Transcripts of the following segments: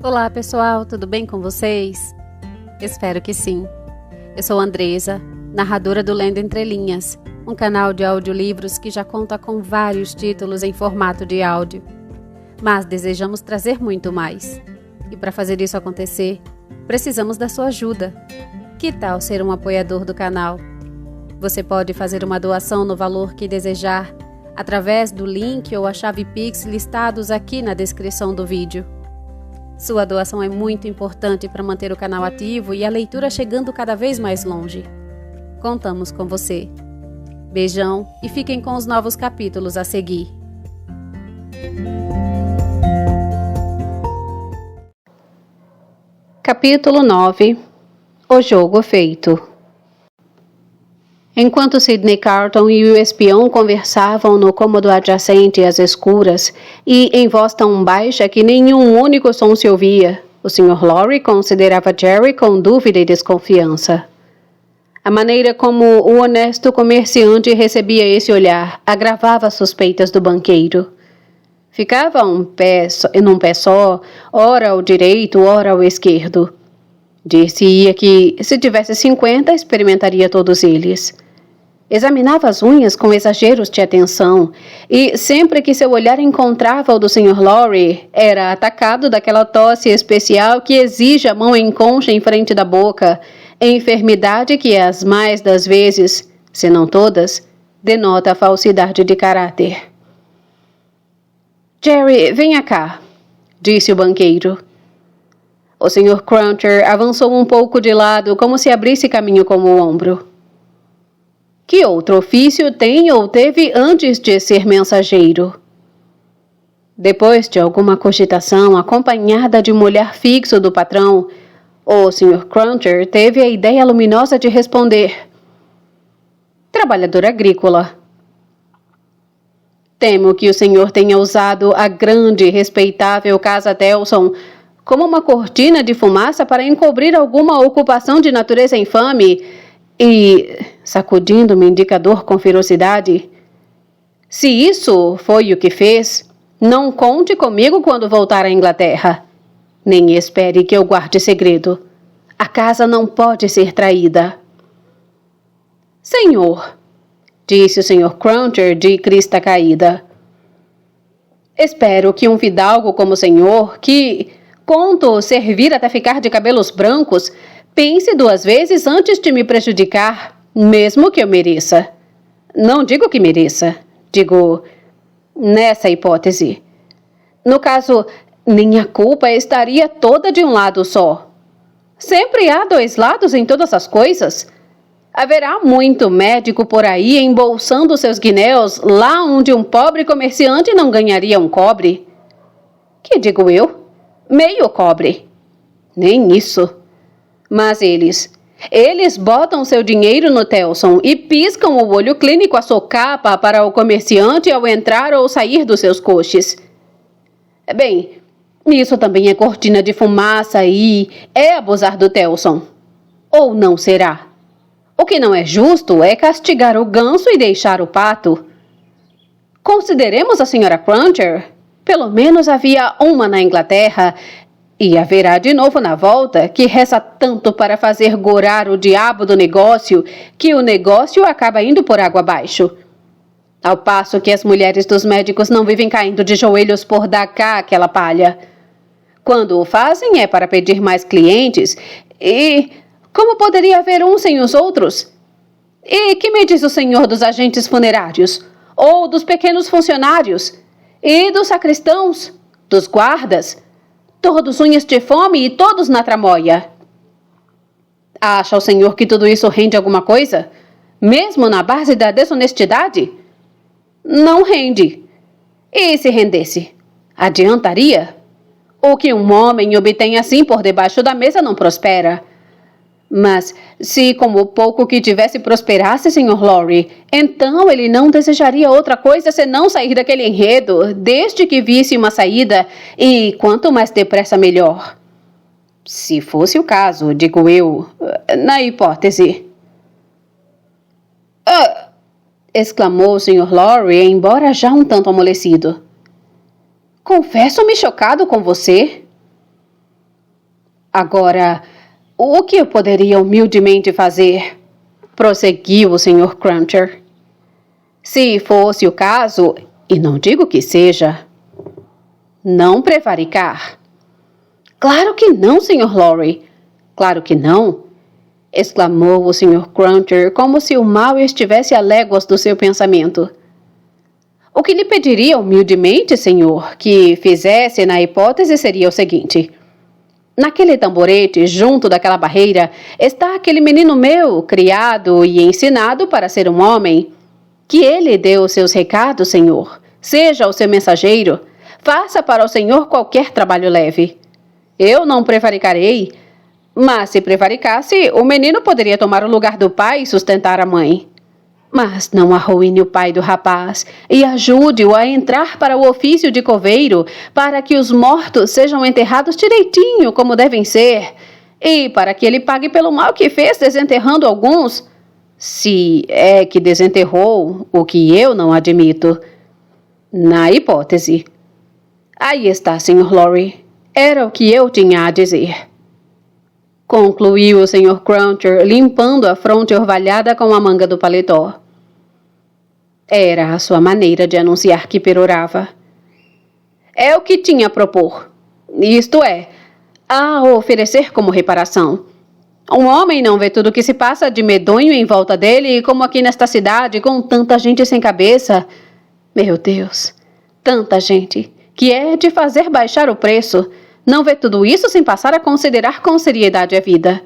Olá pessoal, tudo bem com vocês? Espero que sim. Eu sou Andresa, narradora do Lendo Entre Linhas, um canal de audiolivros que já conta com vários títulos em formato de áudio. Mas desejamos trazer muito mais. E para fazer isso acontecer, precisamos da sua ajuda. Que tal ser um apoiador do canal? Você pode fazer uma doação no valor que desejar, através do link ou a chave Pix listados aqui na descrição do vídeo. Sua doação é muito importante para manter o canal ativo e a leitura chegando cada vez mais longe. Contamos com você. Beijão e fiquem com os novos capítulos a seguir. Capítulo 9. O jogo feito. Enquanto Sidney Carton e o espião conversavam no cômodo adjacente às escuras e em voz tão baixa que nenhum único som se ouvia, o Sr. Lorry considerava Jerry com dúvida e desconfiança. A maneira como o honesto comerciante recebia esse olhar agravava as suspeitas do banqueiro. Ficava num pé só, ora ao direito, ora ao esquerdo. Dir-se-ia que, se tivesse 50, experimentaria todos eles. Examinava as unhas com exageros de atenção, e sempre que seu olhar encontrava o do Sr. Lorry, era atacado daquela tosse especial que exige a mão em concha em frente da boca, enfermidade que as mais das vezes, se não todas, denota a falsidade de caráter. Jerry, venha cá, disse o banqueiro. O Sr. Cruncher avançou um pouco de lado, como se abrisse caminho com o ombro. Que outro ofício tem ou teve antes de ser mensageiro? Depois de alguma cogitação, acompanhada de um olhar fixo do patrão, o Sr. Cruncher teve a ideia luminosa de responder: trabalhador agrícola. Temo que o senhor tenha usado a grande e respeitável Casa Telson como uma cortina de fumaça para encobrir alguma ocupação de natureza infame e, sacudindo o indicador com ferocidade, se isso foi o que fez, não conte comigo quando voltar à Inglaterra. Nem espere que eu guarde segredo. A casa não pode ser traída. Senhor, disse o Sr. Cruncher de crista caída, espero que um fidalgo como o senhor, que conto servir até ficar de cabelos brancos, pense 2 vezes antes de me prejudicar, mesmo que eu mereça. Não digo que mereça, digo nessa hipótese. No caso, minha culpa estaria toda de um lado só. Sempre há 2 lados em todas as coisas. Haverá muito médico por aí embolsando seus guinéus lá onde um pobre comerciante não ganharia um cobre. Que digo eu? Meio cobre. Nem isso. Mas eles botam seu dinheiro no Telson e piscam o olho clínico à socapa para o comerciante ao entrar ou sair dos seus coches. Bem, isso também é cortina de fumaça e é abusar do Telson. Ou não será? O que não é justo é castigar o ganso e deixar o pato. Consideremos a Sra. Cruncher. Pelo menos havia uma na Inglaterra, e haverá de novo na volta, que reza tanto para fazer gorar o diabo do negócio, que o negócio acaba indo por água abaixo. Ao passo que as mulheres dos médicos não vivem caindo de joelhos por dar cá aquela palha. Quando o fazem é para pedir mais clientes, e como poderia haver um sem os outros? E que me diz o senhor dos agentes funerários? Ou dos pequenos funcionários? E dos sacristãos? Dos guardas? Todos unhas de fome e todos na tramóia. Acha o senhor que tudo isso rende alguma coisa? Mesmo na base da desonestidade? Não rende. E se rendesse? Adiantaria? O que um homem obtém assim por debaixo da mesa não prospera. Mas, se com o pouco que tivesse prosperasse, Sr. Lorry, então ele não desejaria outra coisa senão sair daquele enredo, desde que visse uma saída, e quanto mais depressa melhor. Se fosse o caso, digo eu, na hipótese. Exclamou o Sr. Lorry, embora já um tanto amolecido. Confesso-me chocado com você. Agora, o que eu poderia humildemente fazer? Prosseguiu o Sr. Cruncher. Se fosse o caso, e não digo que seja, não prevaricar. Claro que não, Sr. Lorry. Claro que não, exclamou o Sr. Cruncher como se o mal estivesse a léguas do seu pensamento. O que lhe pediria humildemente, senhor, que fizesse na hipótese seria o seguinte. Naquele tamborete, junto daquela barreira, está aquele menino meu, criado e ensinado para ser um homem. Que ele dê os seus recados, senhor. Seja o seu mensageiro. Faça para o senhor qualquer trabalho leve. Eu não prevaricarei, mas se prevaricasse, o menino poderia tomar o lugar do pai e sustentar a mãe. Mas não arruine o pai do rapaz e ajude-o a entrar para o ofício de coveiro, para que os mortos sejam enterrados direitinho como devem ser, e para que ele pague pelo mal que fez desenterrando alguns, se é que desenterrou, o que eu não admito. Na hipótese. Aí está, Sr. Lorry. Era o que eu tinha a dizer. Concluiu o Sr. Cruncher, limpando a fronte orvalhada com a manga do paletó. Era a sua maneira de anunciar que perorava. É o que tinha a propor. Isto é, a oferecer como reparação. Um homem não vê tudo o que se passa de medonho em volta dele, como aqui nesta cidade, com tanta gente sem cabeça. Meu Deus, tanta gente, que é de fazer baixar o preço. Não vê tudo isso sem passar a considerar com seriedade a vida.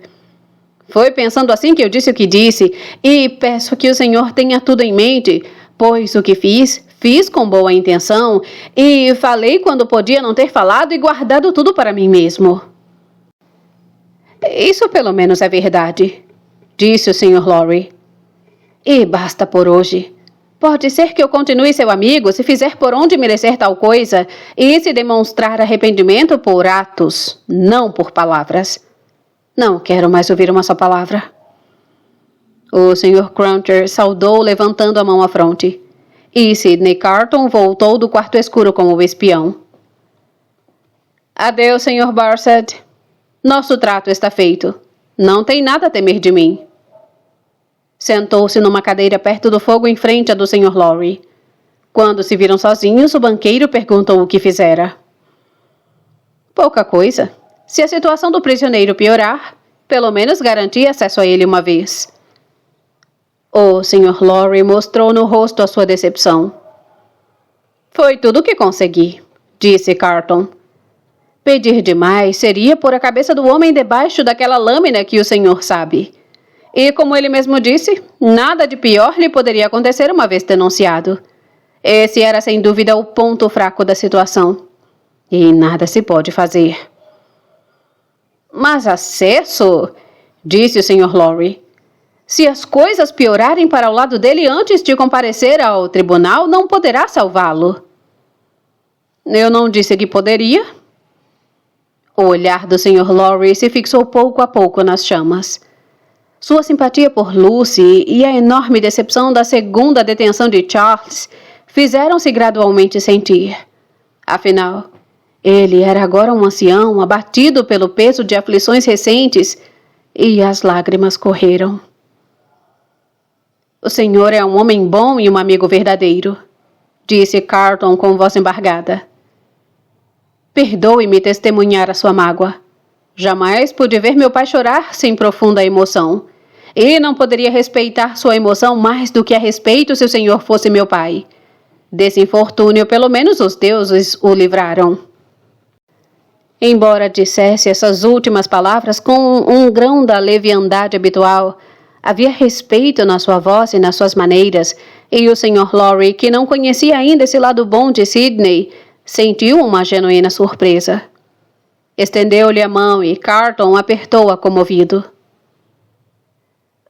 Foi pensando assim que eu disse o que disse, e peço que o senhor tenha tudo em mente, pois o que fiz com boa intenção, e falei quando podia não ter falado e guardado tudo para mim mesmo. Isso pelo menos é verdade, disse o Sr. Lorry. E basta por hoje. Pode ser que eu continue seu amigo se fizer por onde merecer tal coisa e se demonstrar arrependimento por atos, não por palavras. Não quero mais ouvir uma só palavra. O Sr. Cruncher saudou levantando a mão à fronte, e Sidney Carton voltou do quarto escuro com o espião. Adeus, Sr. Barsad. Nosso trato está feito. Não tem nada a temer de mim. Sentou-se numa cadeira perto do fogo em frente à do Sr. Lorry. Quando se viram sozinhos, o banqueiro perguntou o que fizera. Pouca coisa. Se a situação do prisioneiro piorar, pelo menos garanti acesso a ele uma vez. O Sr. Lorry mostrou no rosto a sua decepção. Foi tudo o que consegui, disse Carton. Pedir demais seria pôr a cabeça do homem debaixo daquela lâmina que o senhor sabe. E, como ele mesmo disse, nada de pior lhe poderia acontecer uma vez denunciado. Esse era, sem dúvida, o ponto fraco da situação. E nada se pode fazer. Mas acesso, disse o Sr. Lorry. Se as coisas piorarem para o lado dele antes de comparecer ao tribunal, não poderá salvá-lo. Eu não disse que poderia. O olhar do Sr. Lorry se fixou pouco a pouco nas chamas. Sua simpatia por Lucy e a enorme decepção da segunda detenção de Charles fizeram-se gradualmente sentir. Afinal, ele era agora um ancião abatido pelo peso de aflições recentes e as lágrimas correram. O senhor é um homem bom e um amigo verdadeiro, disse Carton com voz embargada. Perdoe-me testemunhar a sua mágoa. Jamais pude ver meu pai chorar sem profunda emoção. E não poderia respeitar sua emoção mais do que a respeito se o senhor fosse meu pai. Desse infortúnio, pelo menos os deuses o livraram. Embora dissesse essas últimas palavras com um grão da leviandade habitual, havia respeito na sua voz e nas suas maneiras, e o Sr. Lorry, que não conhecia ainda esse lado bom de Sidney, sentiu uma genuína surpresa. Estendeu-lhe a mão e Carton apertou-a comovido.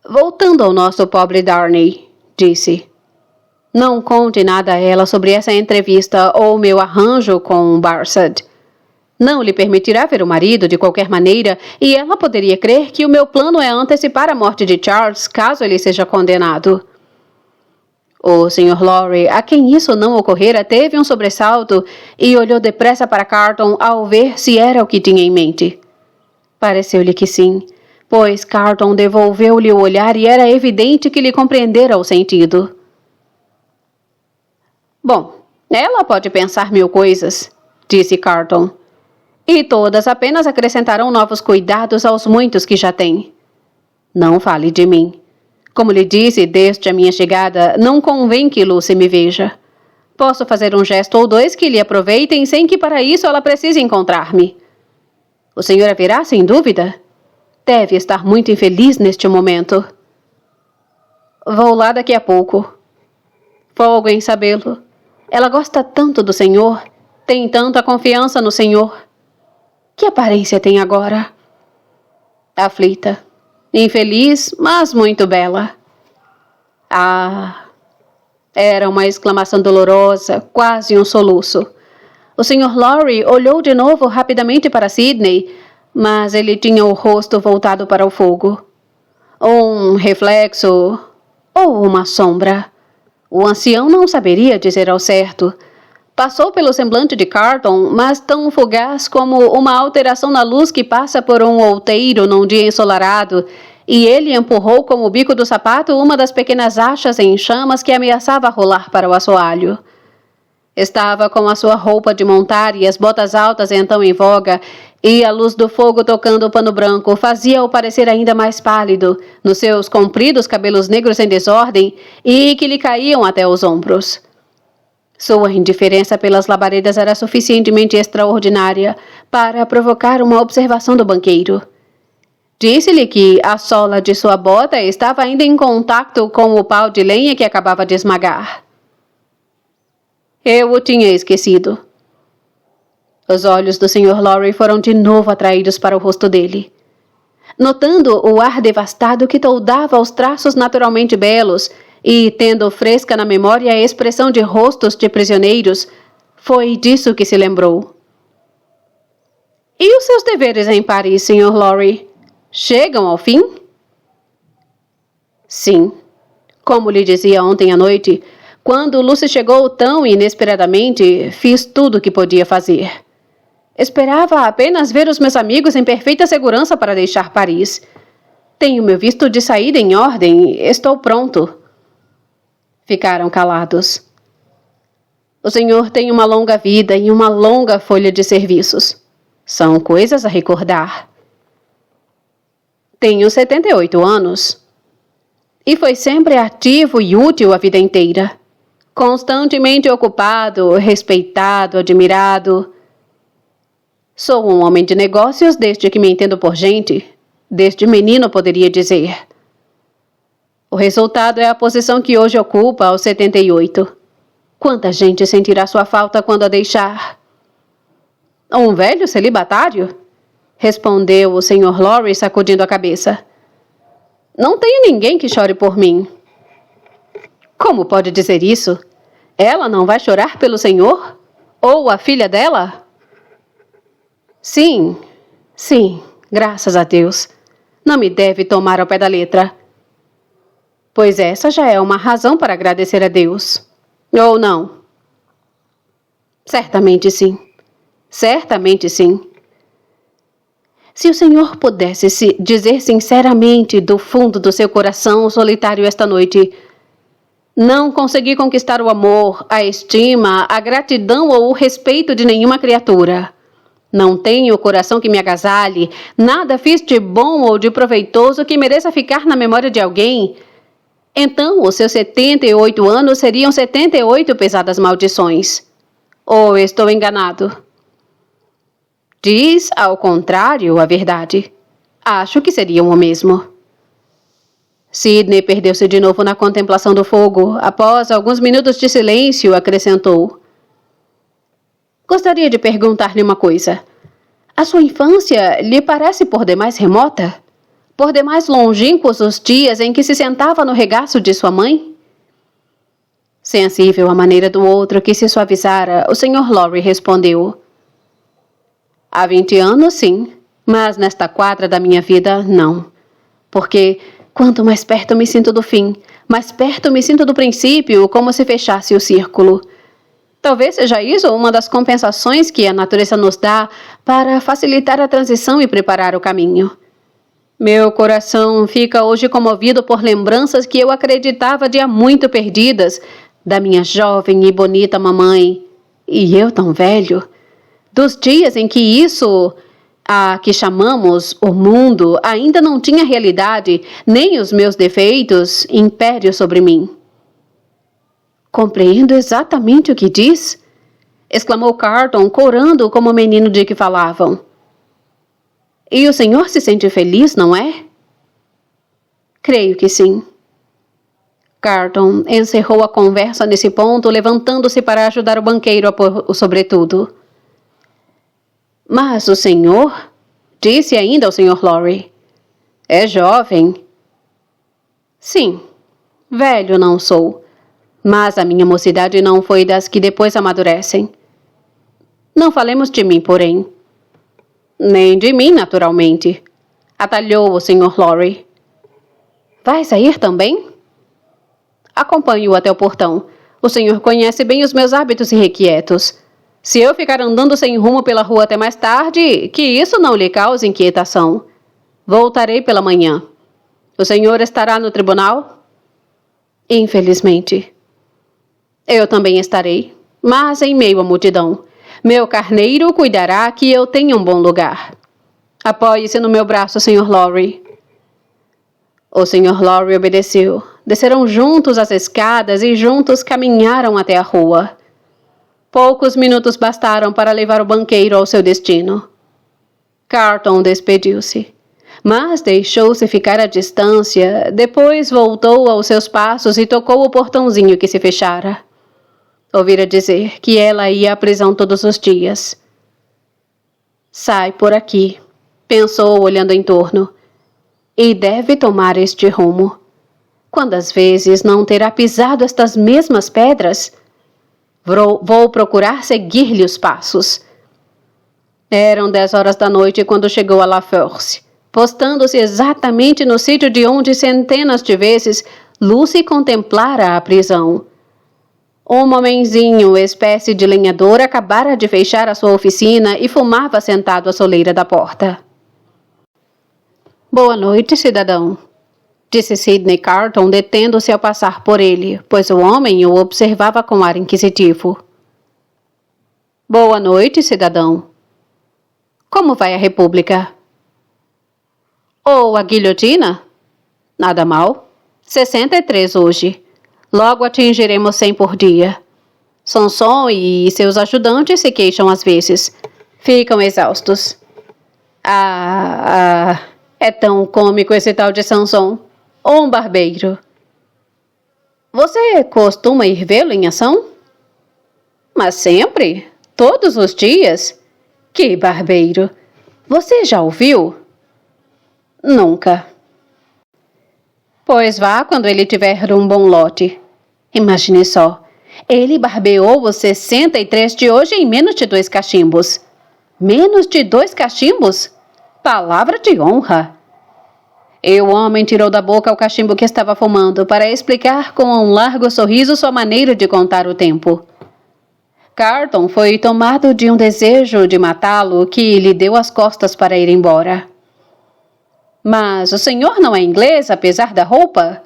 Voltando ao nosso pobre Darnay, disse. Não conte nada a ela sobre essa entrevista ou meu arranjo com Barsad. Não lhe permitirá ver o marido de qualquer maneira e ela poderia crer que o meu plano é antecipar a morte de Charles caso ele seja condenado. O Sr. Lorry, a quem isso não ocorrera, teve um sobressalto e olhou depressa para Carton ao ver se era o que tinha em mente. Pareceu-lhe que sim, pois Carlton devolveu-lhe o olhar e era evidente que lhe compreendera o sentido. Bom, ela pode pensar 1000 coisas, disse Carlton, e todas apenas acrescentarão novos cuidados aos muitos que já tem. Não fale de mim. Como lhe disse desde a minha chegada, não convém que Lucy me veja. Posso fazer um gesto ou dois que lhe aproveitem sem que para isso ela precise encontrar-me. O senhor a verá, sem dúvida? Deve estar muito infeliz neste momento. Vou lá daqui a pouco. Folgo em sabê-lo. Ela gosta tanto do senhor, tem tanta confiança no senhor. Que aparência tem agora? Aflita. Infeliz, mas muito bela. Ah! Era uma exclamação dolorosa, quase um soluço. O Sr. Lorry olhou de novo rapidamente para Sidney, mas ele tinha o rosto voltado para o fogo. Um reflexo ou uma sombra. O ancião não saberia dizer ao certo. Passou pelo semblante de Carlton, mas tão fugaz como uma alteração na luz que passa por um outeiro num dia ensolarado, e ele empurrou com o bico do sapato uma das pequenas achas em chamas que ameaçava rolar para o assoalho. Estava com a sua roupa de montar e as botas altas então em voga, e a luz do fogo tocando o pano branco fazia-o parecer ainda mais pálido, nos seus compridos cabelos negros em desordem e que lhe caíam até os ombros. Sua indiferença pelas labaredas era suficientemente extraordinária para provocar uma observação do banqueiro. Disse-lhe que a sola de sua bota estava ainda em contato com o pau de lenha que acabava de esmagar. Eu o tinha esquecido. Os olhos do Sr. Lorry foram de novo atraídos para o rosto dele. Notando o ar devastado que toldava os traços naturalmente belos e tendo fresca na memória a expressão de rostos de prisioneiros, foi disso que se lembrou. E os seus deveres em Paris, Sr. Lorry? Chegam ao fim? Sim. Como lhe dizia ontem à noite, quando Lucy chegou tão inesperadamente, fiz tudo o que podia fazer. Esperava apenas ver os meus amigos em perfeita segurança para deixar Paris. Tenho meu visto de saída em ordem, estou pronto. Ficaram calados. O senhor tem uma longa vida e uma longa folha de serviços. São coisas a recordar. Tenho 78 anos. E foi sempre ativo e útil a vida inteira. Constantemente ocupado, respeitado, admirado. Sou um homem de negócios desde que me entendo por gente. Desde menino, poderia dizer. O resultado é a posição que hoje ocupa aos 78. Quanta gente sentirá sua falta quando a deixar? Um velho celibatário? Respondeu o Sr. Lorry, sacudindo a cabeça. Não tenho ninguém que chore por mim. Como pode dizer isso? Ela não vai chorar pelo senhor? Ou a filha dela? Sim, graças a Deus. Não me deve tomar ao pé da letra. Pois essa já é uma razão para agradecer a Deus. Ou não? Certamente sim. Certamente sim. Se o senhor pudesse dizer sinceramente do fundo do seu coração solitário esta noite: não consegui conquistar o amor, a estima, a gratidão ou o respeito de nenhuma criatura. Não tenho o coração que me agasalhe, nada fiz de bom ou de proveitoso que mereça ficar na memória de alguém. Então, os seus 78 anos seriam 78 pesadas maldições. Ou estou enganado? Diz, ao contrário, a verdade. Acho que seriam o mesmo. Sidney perdeu-se de novo na contemplação do fogo. Após alguns minutos de silêncio, acrescentou: gostaria de perguntar-lhe uma coisa. A sua infância lhe parece por demais remota? Por demais longínquos os dias em que se sentava no regaço de sua mãe? Sensível à maneira do outro que se suavizara, o Sr. Lorry respondeu: há 20 anos, sim, mas nesta quadra da minha vida, não. Porque quanto mais perto me sinto do fim, mais perto me sinto do princípio, como se fechasse o círculo. Talvez seja isso uma das compensações que a natureza nos dá para facilitar a transição e preparar o caminho. Meu coração fica hoje comovido por lembranças que eu acreditava de há muito perdidas, da minha jovem e bonita mamãe, e eu tão velho, dos dias em que isso, a que chamamos o mundo, ainda não tinha realidade, nem os meus defeitos, império sobre mim. Compreendo exatamente o que diz, exclamou Carton, corando como o menino de que falavam. E o senhor se sente feliz, não é? Creio que sim. Carton encerrou a conversa nesse ponto, levantando-se para ajudar o banqueiro a pôr o sobretudo. Mas o senhor, disse ainda ao Sr. Lorry, é jovem. Sim, velho não sou, mas a minha mocidade não foi das que depois amadurecem. Não falemos de mim, porém. Nem de mim, naturalmente, atalhou o Sr. Lorry. Vai sair também? Acompanhe-o até o portão. O senhor conhece bem os meus hábitos irrequietos. Se eu ficar andando sem rumo pela rua até mais tarde, que isso não lhe cause inquietação. Voltarei pela manhã. O senhor estará no tribunal? Infelizmente. Eu também estarei, mas em meio à multidão. Meu carneiro cuidará que eu tenha um bom lugar. Apoie-se no meu braço, Sr. Lorry. O Sr. Lorry obedeceu. Desceram juntos as escadas e juntos caminharam até a rua. Poucos minutos bastaram para levar o banqueiro ao seu destino. Carton despediu-se, mas deixou-se ficar à distância, depois voltou aos seus passos e tocou o portãozinho que se fechara. Ouvira dizer que ela ia à prisão todos os dias. Sai por aqui, pensou olhando em torno, e deve tomar este rumo. Quantas vezes não terá pisado estas mesmas pedras? Vou procurar seguir-lhe os passos. Eram 10 horas da noite quando chegou a La Force, postando-se exatamente no sítio de onde centenas de vezes Lucy contemplara a prisão. Um homenzinho, espécie de lenhador, acabara de fechar a sua oficina e fumava sentado à soleira da porta. Boa noite, cidadão, disse Sidney Carton, detendo-se ao passar por ele, pois o homem o observava com ar inquisitivo. Boa noite, cidadão. Como vai a República? Ou a guilhotina? Nada mal. 63 hoje. Logo atingiremos 100 por dia. Sanson e seus ajudantes se queixam às vezes. Ficam exaustos. É tão cômico esse tal de Sanson. Ou um barbeiro. Você costuma ir vê-lo em ação? Mas sempre? Todos os dias? Que barbeiro! Você já ouviu? Nunca. Pois vá quando ele tiver um bom lote. Imagine só. Ele barbeou os 63 de hoje em menos de 2 cachimbos. Menos de 2 cachimbos? Palavra de honra. E o homem tirou da boca o cachimbo que estava fumando para explicar com um largo sorriso sua maneira de contar o tempo. Carton foi tomado de um desejo de matá-lo que lhe deu as costas para ir embora. Mas o senhor não é inglês, apesar da roupa?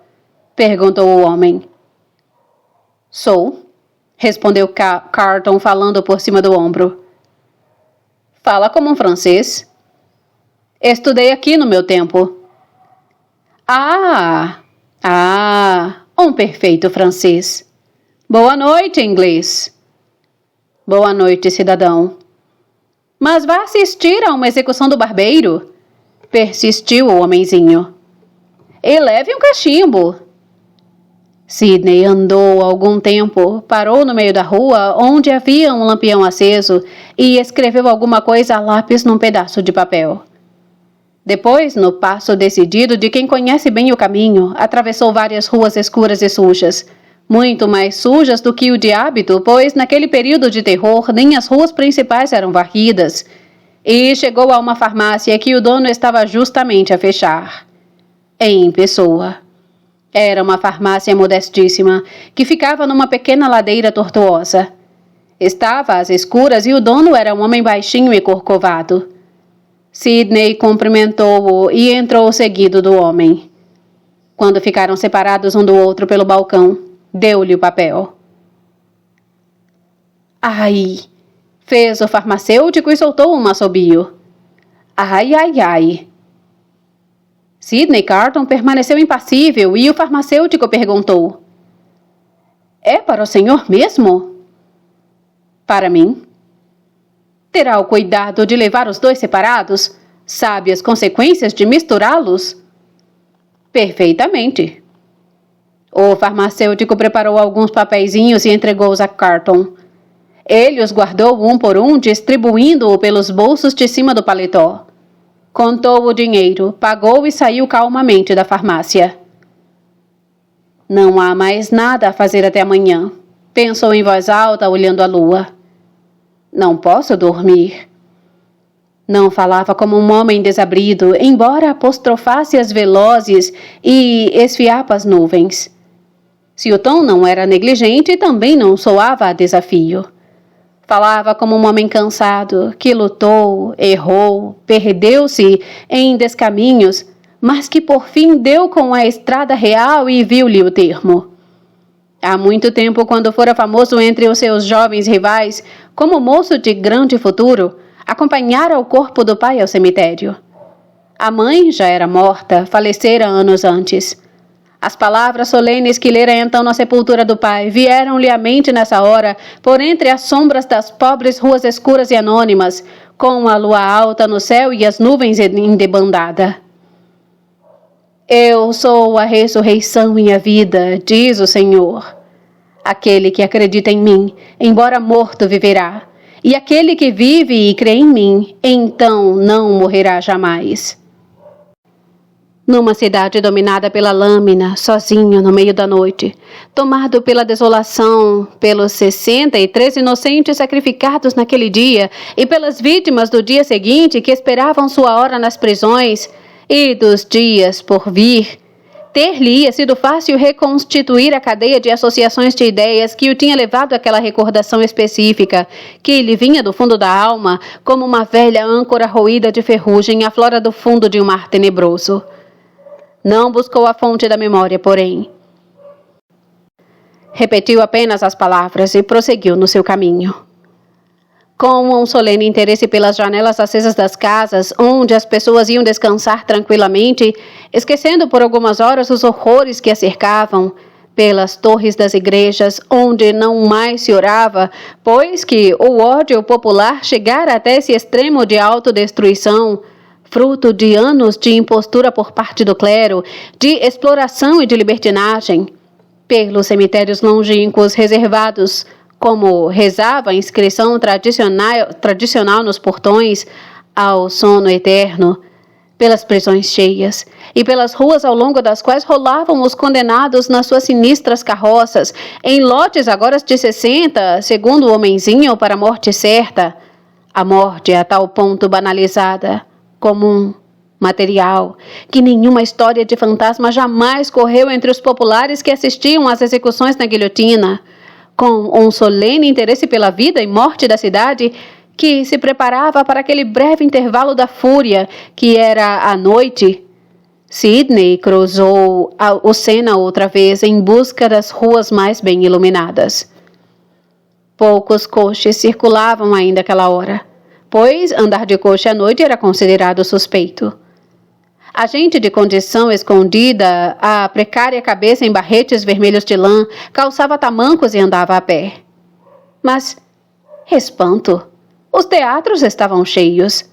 Perguntou o homem. Sou, respondeu Carton falando por cima do ombro. Fala como um francês. Estudei aqui no meu tempo. Um perfeito francês. Boa noite, inglês. Boa noite, cidadão. Mas vá assistir a uma execução do barbeiro, persistiu o homenzinho. E leve um cachimbo. Sidney andou algum tempo, parou no meio da rua, onde havia um lampião aceso, e escreveu alguma coisa a lápis num pedaço de papel. Depois, no passo decidido de quem conhece bem o caminho, atravessou várias ruas escuras e sujas, muito mais sujas do que o de hábito, pois naquele período de terror nem as ruas principais eram varridas, e chegou a uma farmácia que o dono estava justamente a fechar. Em pessoa. Era uma farmácia modestíssima, que ficava numa pequena ladeira tortuosa. Estava às escuras e o dono era um homem baixinho e corcovado. Sidney cumprimentou-o e entrou seguido do homem. Quando ficaram separados um do outro pelo balcão, deu-lhe o papel. Ai! Fez o farmacêutico e soltou um assobio. Ai, ai, ai! Sidney Carton permaneceu impassível e o farmacêutico perguntou. É para o senhor mesmo? Para mim. Terá o cuidado de levar os dois separados? Sabe as consequências de misturá-los? Perfeitamente. O farmacêutico preparou alguns papeizinhos e entregou-os a Carton. Ele os guardou um por um, distribuindo-o pelos bolsos de cima do paletó. Contou o dinheiro, pagou e saiu calmamente da farmácia. Não há mais nada a fazer até amanhã, pensou em voz alta, olhando a lua. Não posso dormir. Não falava como um homem desabrido, embora apostrofasse as velozes e esfiapa as nuvens. Se o tom não era negligente, também não soava a desafio. Falava como um homem cansado, que lutou, errou, perdeu-se em descaminhos, mas que por fim deu com a estrada real e viu-lhe o termo. Há muito tempo, quando fora famoso entre os seus jovens rivais, como moço de grande futuro, acompanhara o corpo do pai ao cemitério. A mãe já era morta, falecera anos antes. As palavras solenes que lera então na sepultura do pai vieram-lhe à mente nessa hora, por entre as sombras das pobres ruas escuras e anônimas, com a lua alta no céu e as nuvens em debandada. Eu sou a ressurreição e a vida, diz o Senhor. Aquele que acredita em mim, embora morto, viverá. E aquele que vive e crê em mim, então não morrerá jamais. Numa cidade dominada pela lâmina, sozinho no meio da noite, tomado pela desolação, pelos 63 inocentes sacrificados naquele dia e pelas vítimas do dia seguinte que esperavam sua hora nas prisões e dos dias por vir, ter-lhe-ia sido fácil reconstituir a cadeia de associações de ideias que o tinha levado àquela recordação específica, que lhe vinha do fundo da alma como uma velha âncora roída de ferrugem aflora do fundo de um mar tenebroso. Não buscou a fonte da memória, porém. Repetiu apenas as palavras e prosseguiu no seu caminho. Com um solene interesse pelas janelas acesas das casas, onde as pessoas iam descansar tranquilamente, esquecendo por algumas horas os horrores que a cercavam, pelas torres das igrejas, onde não mais se orava, pois que o ódio popular chegara até esse extremo de autodestruição, fruto de anos de impostura por parte do clero, de exploração e de libertinagem, pelos cemitérios longínquos reservados, como rezava a inscrição tradicional nos portões, ao sono eterno, pelas prisões cheias e pelas ruas ao longo das quais rolavam os condenados nas suas sinistras carroças, em lotes agora de 60, segundo o homenzinho, para a morte certa, a morte a tal ponto banalizada, comum, material, que nenhuma história de fantasma jamais correu entre os populares que assistiam às execuções na guilhotina, com um solene interesse pela vida e morte da cidade que se preparava para aquele breve intervalo da fúria que era a noite. Sidney cruzou o Sena outra vez em busca das ruas mais bem iluminadas. Poucos coches circulavam ainda àquela hora, pois andar de coche à noite era considerado suspeito. A gente de condição escondida, a precária cabeça em barretes vermelhos de lã, calçava tamancos e andava a pé. Mas, espanto, os teatros estavam cheios.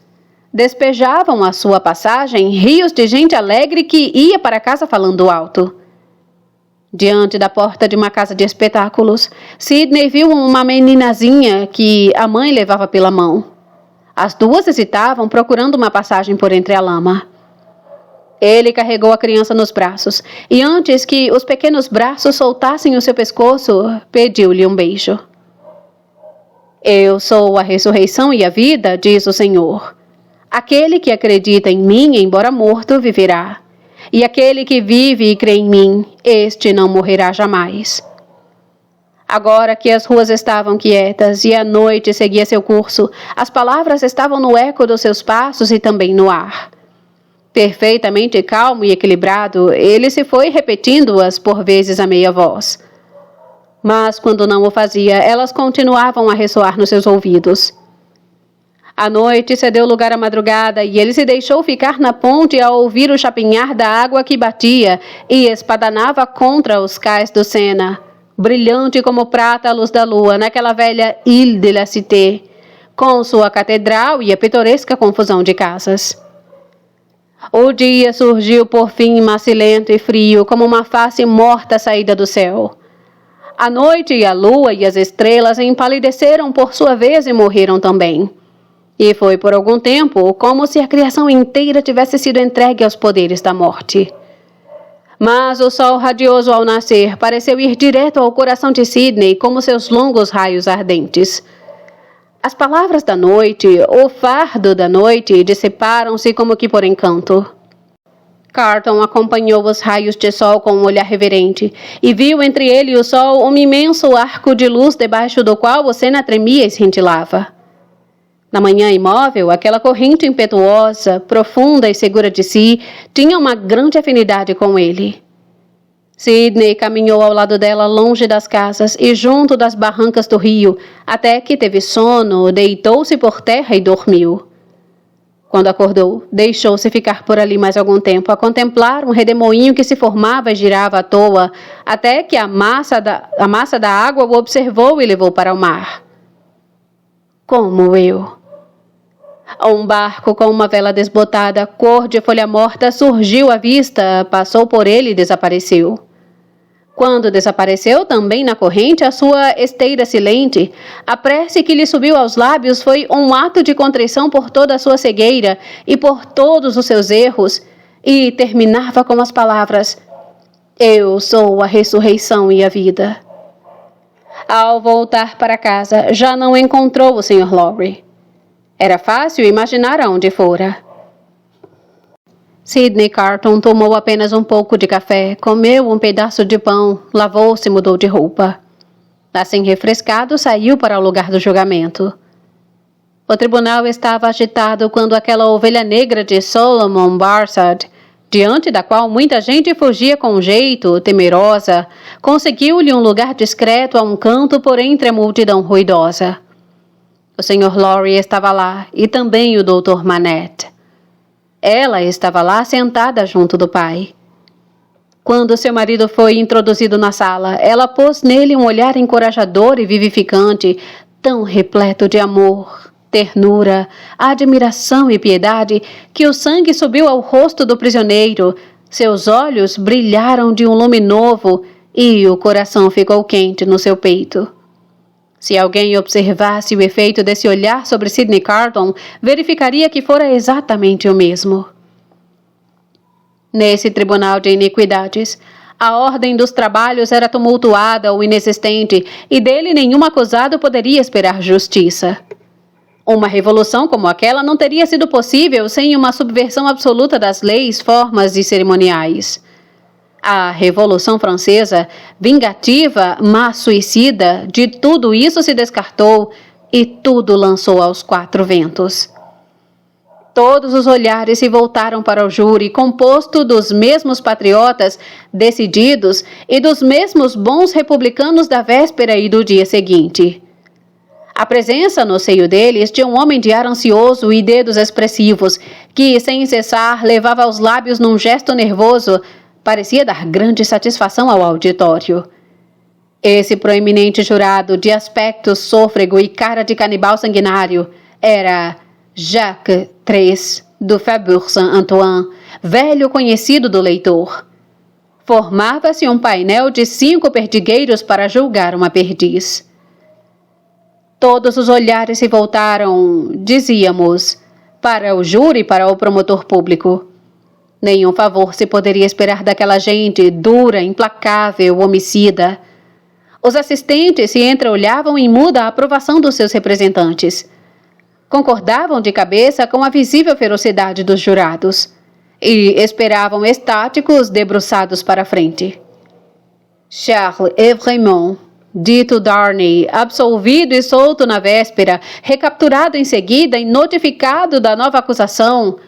Despejavam à sua passagem rios de gente alegre que ia para casa falando alto. Diante da porta de uma casa de espetáculos, Sidney viu uma meninazinha que a mãe levava pela mão. As duas hesitavam, procurando uma passagem por entre a lama. Ele carregou a criança nos braços, e antes que os pequenos braços soltassem o seu pescoço, pediu-lhe um beijo. Eu sou a ressurreição e a vida, diz o Senhor. Aquele que acredita em mim, embora morto, viverá. E aquele que vive e crê em mim, este não morrerá jamais. Agora que as ruas estavam quietas e a noite seguia seu curso, as palavras estavam no eco dos seus passos e também no ar. Perfeitamente calmo e equilibrado, ele se foi repetindo-as por vezes a meia voz. Mas quando não o fazia, elas continuavam a ressoar nos seus ouvidos. A noite cedeu lugar à madrugada e ele se deixou ficar na ponte a ouvir o chapinhar da água que batia e espadanava contra os cais do Sena, brilhante como prata à luz da lua, naquela velha Île de la Cité, com sua catedral e a pitoresca confusão de casas. O dia surgiu por fim macilento e frio, como uma face morta saída do céu. A noite e a lua e as estrelas empalideceram por sua vez e morreram também. E foi por algum tempo como se a criação inteira tivesse sido entregue aos poderes da morte. Mas o sol radioso ao nascer pareceu ir direto ao coração de Sidney como seus longos raios ardentes. As palavras da noite, o fardo da noite, dissiparam-se como que por encanto. Carton acompanhou os raios de sol com um olhar reverente e viu entre ele e o sol um imenso arco de luz debaixo do qual o Sena tremia e cintilava. Na manhã imóvel, aquela corrente impetuosa, profunda e segura de si, tinha uma grande afinidade com ele. Sidney caminhou ao lado dela longe das casas e junto das barrancas do rio, até que teve sono, deitou-se por terra e dormiu. Quando acordou, deixou-se ficar por ali mais algum tempo a contemplar um redemoinho que se formava e girava à toa, até que a massa da água o observou e levou para o mar. Como eu. Um barco com uma vela desbotada, cor de folha morta, surgiu à vista, passou por ele e desapareceu. Quando desapareceu também na corrente a sua esteira silente, a prece que lhe subiu aos lábios foi um ato de contrição por toda a sua cegueira e por todos os seus erros, e terminava com as palavras: Eu sou a ressurreição e a vida. Ao voltar para casa, já não encontrou o Sr. Lowry. Era fácil imaginar aonde fora. Sidney Carton tomou apenas um pouco de café, comeu um pedaço de pão, lavou-se e mudou de roupa. Assim refrescado, saiu para o lugar do julgamento. O tribunal estava agitado quando aquela ovelha negra de Solomon Barsad, diante da qual muita gente fugia com jeito, temerosa, conseguiu-lhe um lugar discreto a um canto por entre a multidão ruidosa. O Sr. Lowry estava lá, e também o Dr. Manette. Ela estava lá sentada junto do pai. Quando seu marido foi introduzido na sala, ela pôs nele um olhar encorajador e vivificante, tão repleto de amor, ternura, admiração e piedade, que o sangue subiu ao rosto do prisioneiro, seus olhos brilharam de um lume novo e o coração ficou quente no seu peito. Se alguém observasse o efeito desse olhar sobre Sidney Carton, verificaria que fora exatamente o mesmo. Nesse tribunal de iniquidades, a ordem dos trabalhos era tumultuada ou inexistente, e dele nenhum acusado poderia esperar justiça. Uma revolução como aquela não teria sido possível sem uma subversão absoluta das leis, formas e cerimoniais. A Revolução Francesa, vingativa, mas suicida, de tudo isso se descartou e tudo lançou aos quatro ventos. Todos os olhares se voltaram para o júri, composto dos mesmos patriotas decididos e dos mesmos bons republicanos da véspera e do dia seguinte. A presença no seio deles de um homem de ar ansioso e dedos expressivos, que, sem cessar, levava aos lábios num gesto nervoso, parecia dar grande satisfação ao auditório. Esse proeminente jurado, de aspecto sôfrego e cara de canibal sanguinário, era Jacques III, do Faubourg Saint-Antoine, velho conhecido do leitor. Formava-se um painel de 5 perdigueiros para julgar uma perdiz. Todos os olhares se voltaram, dizíamos, para o júri e para o promotor público. Nenhum favor se poderia esperar daquela gente dura, implacável, homicida. Os assistentes se entreolhavam em muda aprovação dos seus representantes. Concordavam de cabeça com a visível ferocidade dos jurados e esperavam estáticos, debruçados para a frente. Charles est vraiment dito Darnay, absolvido e solto na véspera, recapturado em seguida e notificado da nova acusação,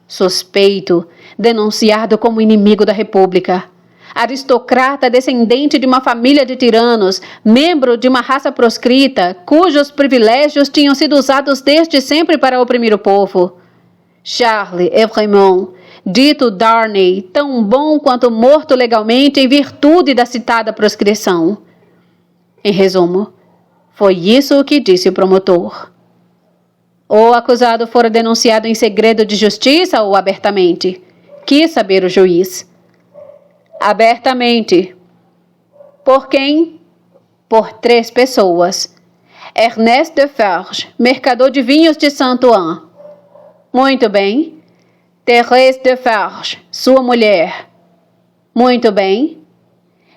suspeito, denunciado como inimigo da República, aristocrata descendente de uma família de tiranos, membro de uma raça proscrita, cujos privilégios tinham sido usados desde sempre para oprimir o povo. Charles Evrémonde, dito Darnay, tão bom quanto morto legalmente em virtude da citada proscrição. Em resumo, foi isso que disse o promotor. O acusado fora denunciado em segredo de justiça ou abertamente? Quis saber o juiz. Abertamente. Por quem? Por 3 pessoas. Ernest Defarge, mercador de vinhos de Saint-Ouen. Muito bem. Thérèse Defarge, sua mulher. Muito bem.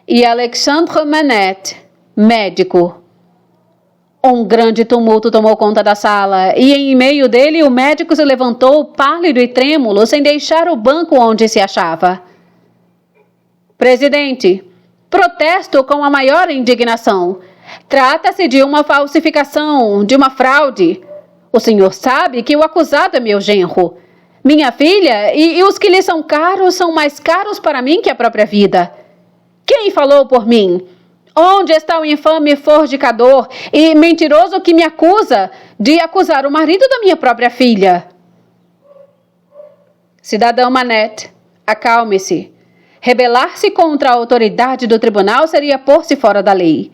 E Alexandre Manette, médico. Um grande tumulto tomou conta da sala, e em meio dele o médico se levantou, pálido e trêmulo, sem deixar o banco onde se achava. Presidente, protesto com a maior indignação. Trata-se de uma falsificação, de uma fraude. O senhor sabe que o acusado é meu genro. Minha filha e os que lhe são caros são mais caros para mim que a própria vida. Quem falou por mim? Onde está o infame forjicador e mentiroso que me acusa de acusar o marido da minha própria filha? Cidadão Manette, acalme-se. Rebelar-se contra a autoridade do tribunal seria pôr-se fora da lei.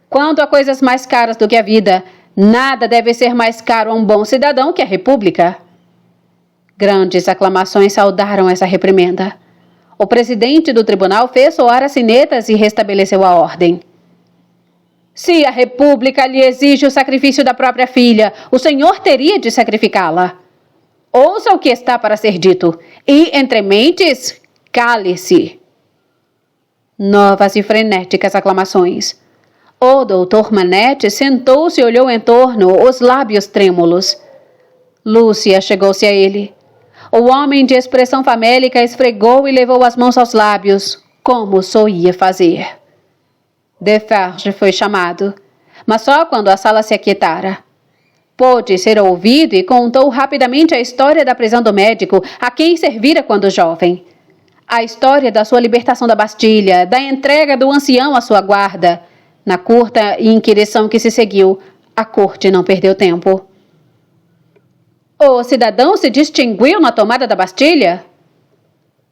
Quanto a coisas mais caras do que a vida, nada deve ser mais caro a um bom cidadão que a República. Grandes aclamações saudaram essa reprimenda. O presidente do tribunal fez soar as sinetas e restabeleceu a ordem. Se a República lhe exige o sacrifício da própria filha, o senhor teria de sacrificá-la. Ouça o que está para ser dito, e, entre mentes, cale-se. Novas e frenéticas aclamações. O doutor Manette sentou-se e olhou em torno, os lábios trêmulos. Lúcia chegou-se a ele. O homem de expressão famélica esfregou e levou as mãos aos lábios, como soía fazer. Defarge foi chamado, mas só quando a sala se aquietara. Pôde ser ouvido e contou rapidamente a história da prisão do médico a quem servira quando jovem. A história da sua libertação da Bastilha, da entrega do ancião à sua guarda. Na curta inquirição que se seguiu, a corte não perdeu tempo. O cidadão se distinguiu na tomada da Bastilha?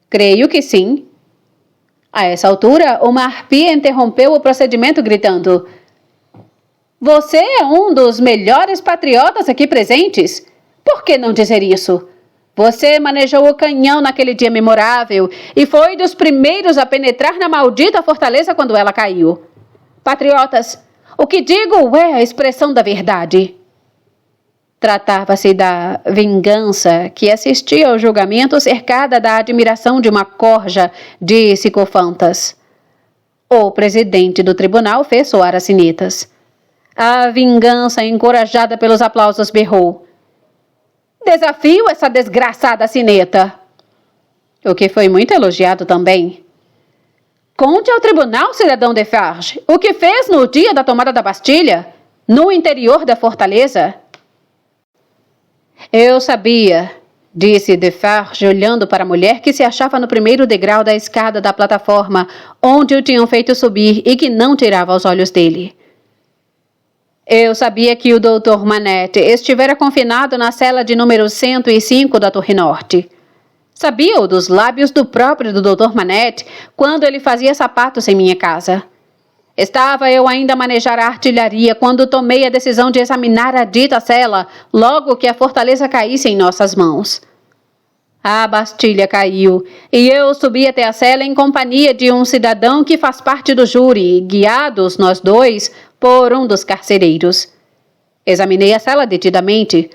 Creio que sim. A essa altura, uma arpia interrompeu o procedimento gritando: Você é um dos melhores patriotas aqui presentes? Por que não dizer isso? Você manejou o canhão naquele dia memorável e foi dos primeiros a penetrar na maldita fortaleza quando ela caiu. Patriotas, o que digo é a expressão da verdade. Tratava-se da vingança que assistia ao julgamento cercada da admiração de uma corja de sicofantas. O presidente do tribunal fez soar as sinetas. A vingança, encorajada pelos aplausos, berrou: Desafio essa desgraçada sineta! O que foi muito elogiado também. Conte ao tribunal, cidadão Defarge, o que fez no dia da tomada da Bastilha, no interior da fortaleza. Eu sabia, disse Defarge, olhando para a mulher que se achava no primeiro degrau da escada da plataforma, onde o tinham feito subir e que não tirava os olhos dele. Eu sabia que o Dr. Manette estivera confinado na cela de número 105 da Torre Norte. Sabia-o dos lábios do próprio Dr. Manette quando ele fazia sapatos em minha casa. Estava eu ainda a manejar a artilharia quando tomei a decisão de examinar a dita cela logo que a fortaleza caísse em nossas mãos. A Bastilha caiu e eu subi até a cela em companhia de um cidadão que faz parte do júri, guiados, nós dois, por um dos carcereiros. Examinei a cela detidamente.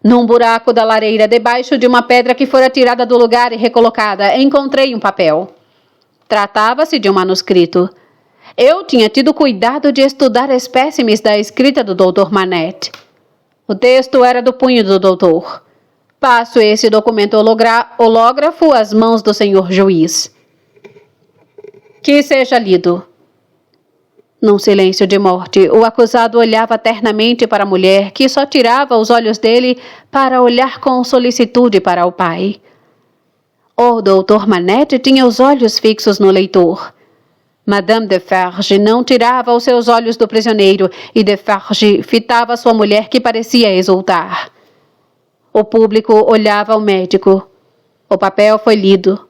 Num buraco da lareira, debaixo de uma pedra que fora tirada do lugar e recolocada, encontrei um papel. Tratava-se de um manuscrito. Eu tinha tido cuidado de estudar espécimes da escrita do Dr. Manette. O texto era do punho do doutor. Passo esse documento hológrafo às mãos do senhor juiz. Que seja lido. Num silêncio de morte, o acusado olhava ternamente para a mulher, que só tirava os olhos dele para olhar com solicitude para o pai. O doutor Manette tinha os olhos fixos no leitor. Madame Defarge não tirava os seus olhos do prisioneiro e Defarge fitava sua mulher, que parecia exultar. O público olhava ao médico. O papel foi lido.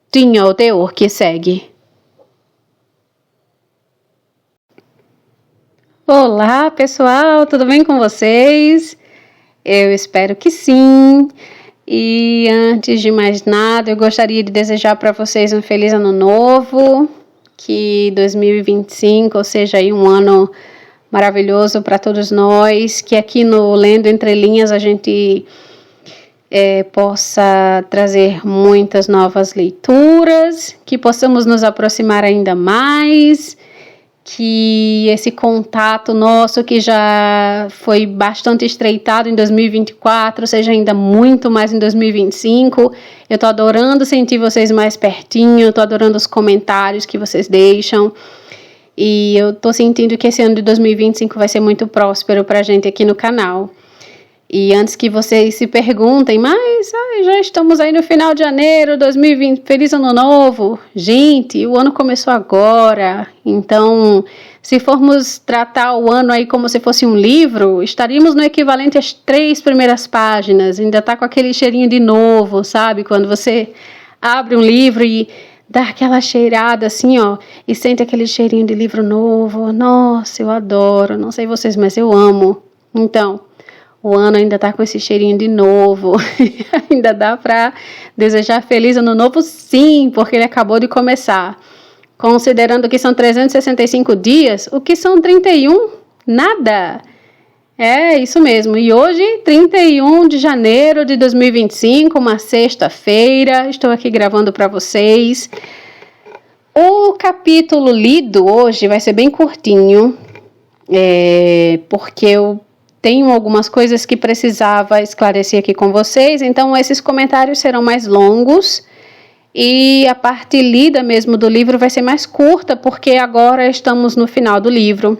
Tinha o teor que segue. Olá, pessoal, tudo bem com vocês? Eu espero que sim. E antes de mais nada, eu gostaria de desejar para vocês um feliz ano novo, que 2025 seja aí um ano maravilhoso para todos nós, que aqui no Lendo Entre Linhas a gente possa trazer muitas novas leituras, que possamos nos aproximar ainda mais, que esse contato nosso, que já foi bastante estreitado em 2024, seja ainda muito mais em 2025. Eu tô adorando sentir vocês mais pertinho, tô adorando os comentários que vocês deixam, e eu tô sentindo que esse ano de 2025 vai ser muito próspero pra gente aqui no canal. E antes que vocês se perguntem, mas já estamos aí no final de janeiro, 2020, feliz ano novo. Gente, o ano começou agora, então se formos tratar o ano aí como se fosse um livro, estaríamos no equivalente às 3 primeiras páginas, ainda tá com aquele cheirinho de novo, sabe? Quando você abre um livro e dá aquela cheirada assim, ó, e sente aquele cheirinho de livro novo. Nossa, eu adoro, não sei vocês, mas eu amo. Então, o ano ainda tá com esse cheirinho de novo. Ainda dá para desejar feliz ano novo, sim, porque ele acabou de começar. Considerando que são 365 dias, o que são 31? Nada. É isso mesmo. E hoje, 31 de janeiro de 2025, uma sexta-feira, estou aqui gravando para vocês. O capítulo lido hoje vai ser bem curtinho, porque eu tenho algumas coisas que precisava esclarecer aqui com vocês, então esses comentários serão mais longos e a parte lida mesmo do livro vai ser mais curta, porque agora estamos no final do livro.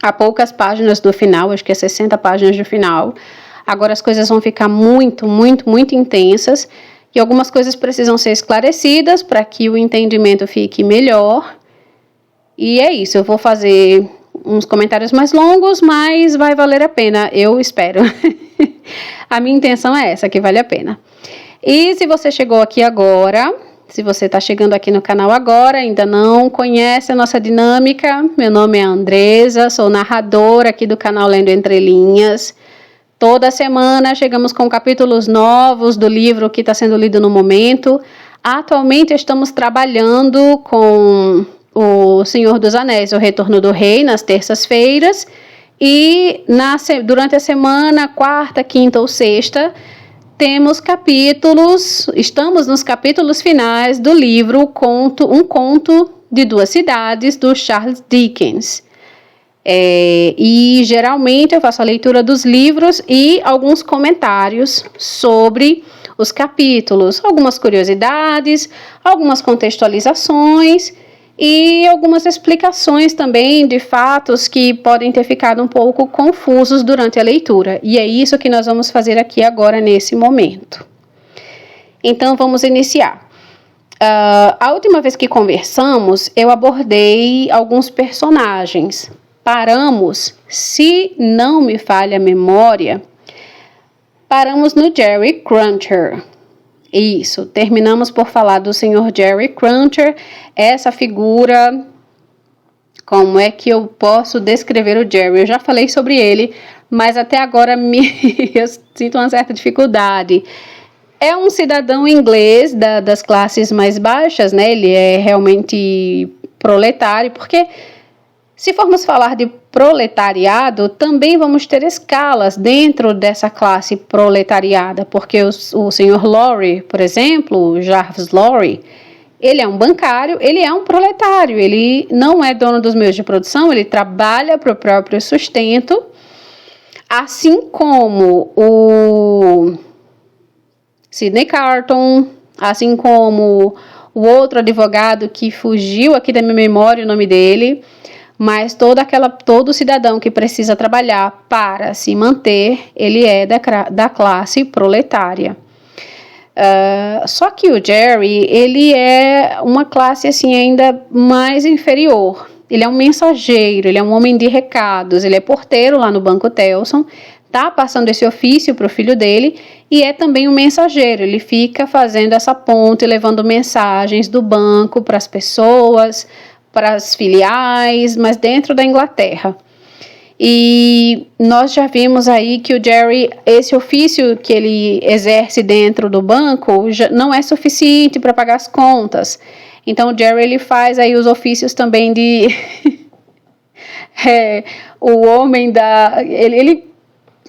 Há poucas páginas do final, acho que é 60 páginas do final. Agora as coisas vão ficar muito, muito, muito intensas e algumas coisas precisam ser esclarecidas para que o entendimento fique melhor. E é isso, eu vou fazer uns comentários mais longos, mas vai valer a pena, eu espero. A minha intenção é essa, que vale a pena. E se você chegou aqui agora, se você está chegando aqui no canal agora, ainda não conhece a nossa dinâmica, meu nome é Andresa, sou narradora aqui do canal Lendo Entre Linhas. Toda semana chegamos com capítulos novos do livro que está sendo lido no momento. Atualmente estamos trabalhando com O Senhor dos Anéis, O Retorno do Rei, nas terças-feiras, e durante a semana, quarta, quinta ou sexta, temos capítulos, estamos nos capítulos finais do livro Um Conto de Duas Cidades, do Charles Dickens. E geralmente eu faço a leitura dos livros e alguns comentários sobre os capítulos, algumas curiosidades, algumas contextualizações e algumas explicações também de fatos que podem ter ficado um pouco confusos durante a leitura. E é isso que nós vamos fazer aqui agora, nesse momento. Então, vamos iniciar. A última vez que conversamos, eu abordei alguns personagens. Paramos, se não me falha a memória, paramos no Jerry Cruncher. Isso, terminamos por falar do Sr. Jerry Cruncher, essa figura. Como é que eu posso descrever o Jerry? Eu já falei sobre ele, mas até agora eu sinto uma certa dificuldade. É um cidadão inglês das classes mais baixas, né? Ele é realmente proletário, porque se formos falar de proletariado, também vamos ter escalas dentro dessa classe proletariada, porque o Sr. Lorry, por exemplo, o Jarvis Lorry, ele é um bancário, ele é um proletário, ele não é dono dos meios de produção, ele trabalha para o próprio sustento, assim como o Sidney Carton, assim como o outro advogado que fugiu aqui da minha memória o nome dele, mas todo cidadão que precisa trabalhar para se manter, ele é da classe proletária. Só que o Jerry, ele é uma classe assim ainda mais inferior. Ele é um mensageiro, ele é um homem de recados, ele é porteiro lá no Banco Telson, tá passando esse ofício para o filho dele e é também um mensageiro. Ele fica fazendo essa ponte, levando mensagens do banco para as pessoas, para as filiais, mas dentro da Inglaterra. E nós já vimos aí que o Jerry, esse ofício que ele exerce dentro do banco não é suficiente para pagar as contas. Então o Jerry, ele faz aí os ofícios também de o homem da...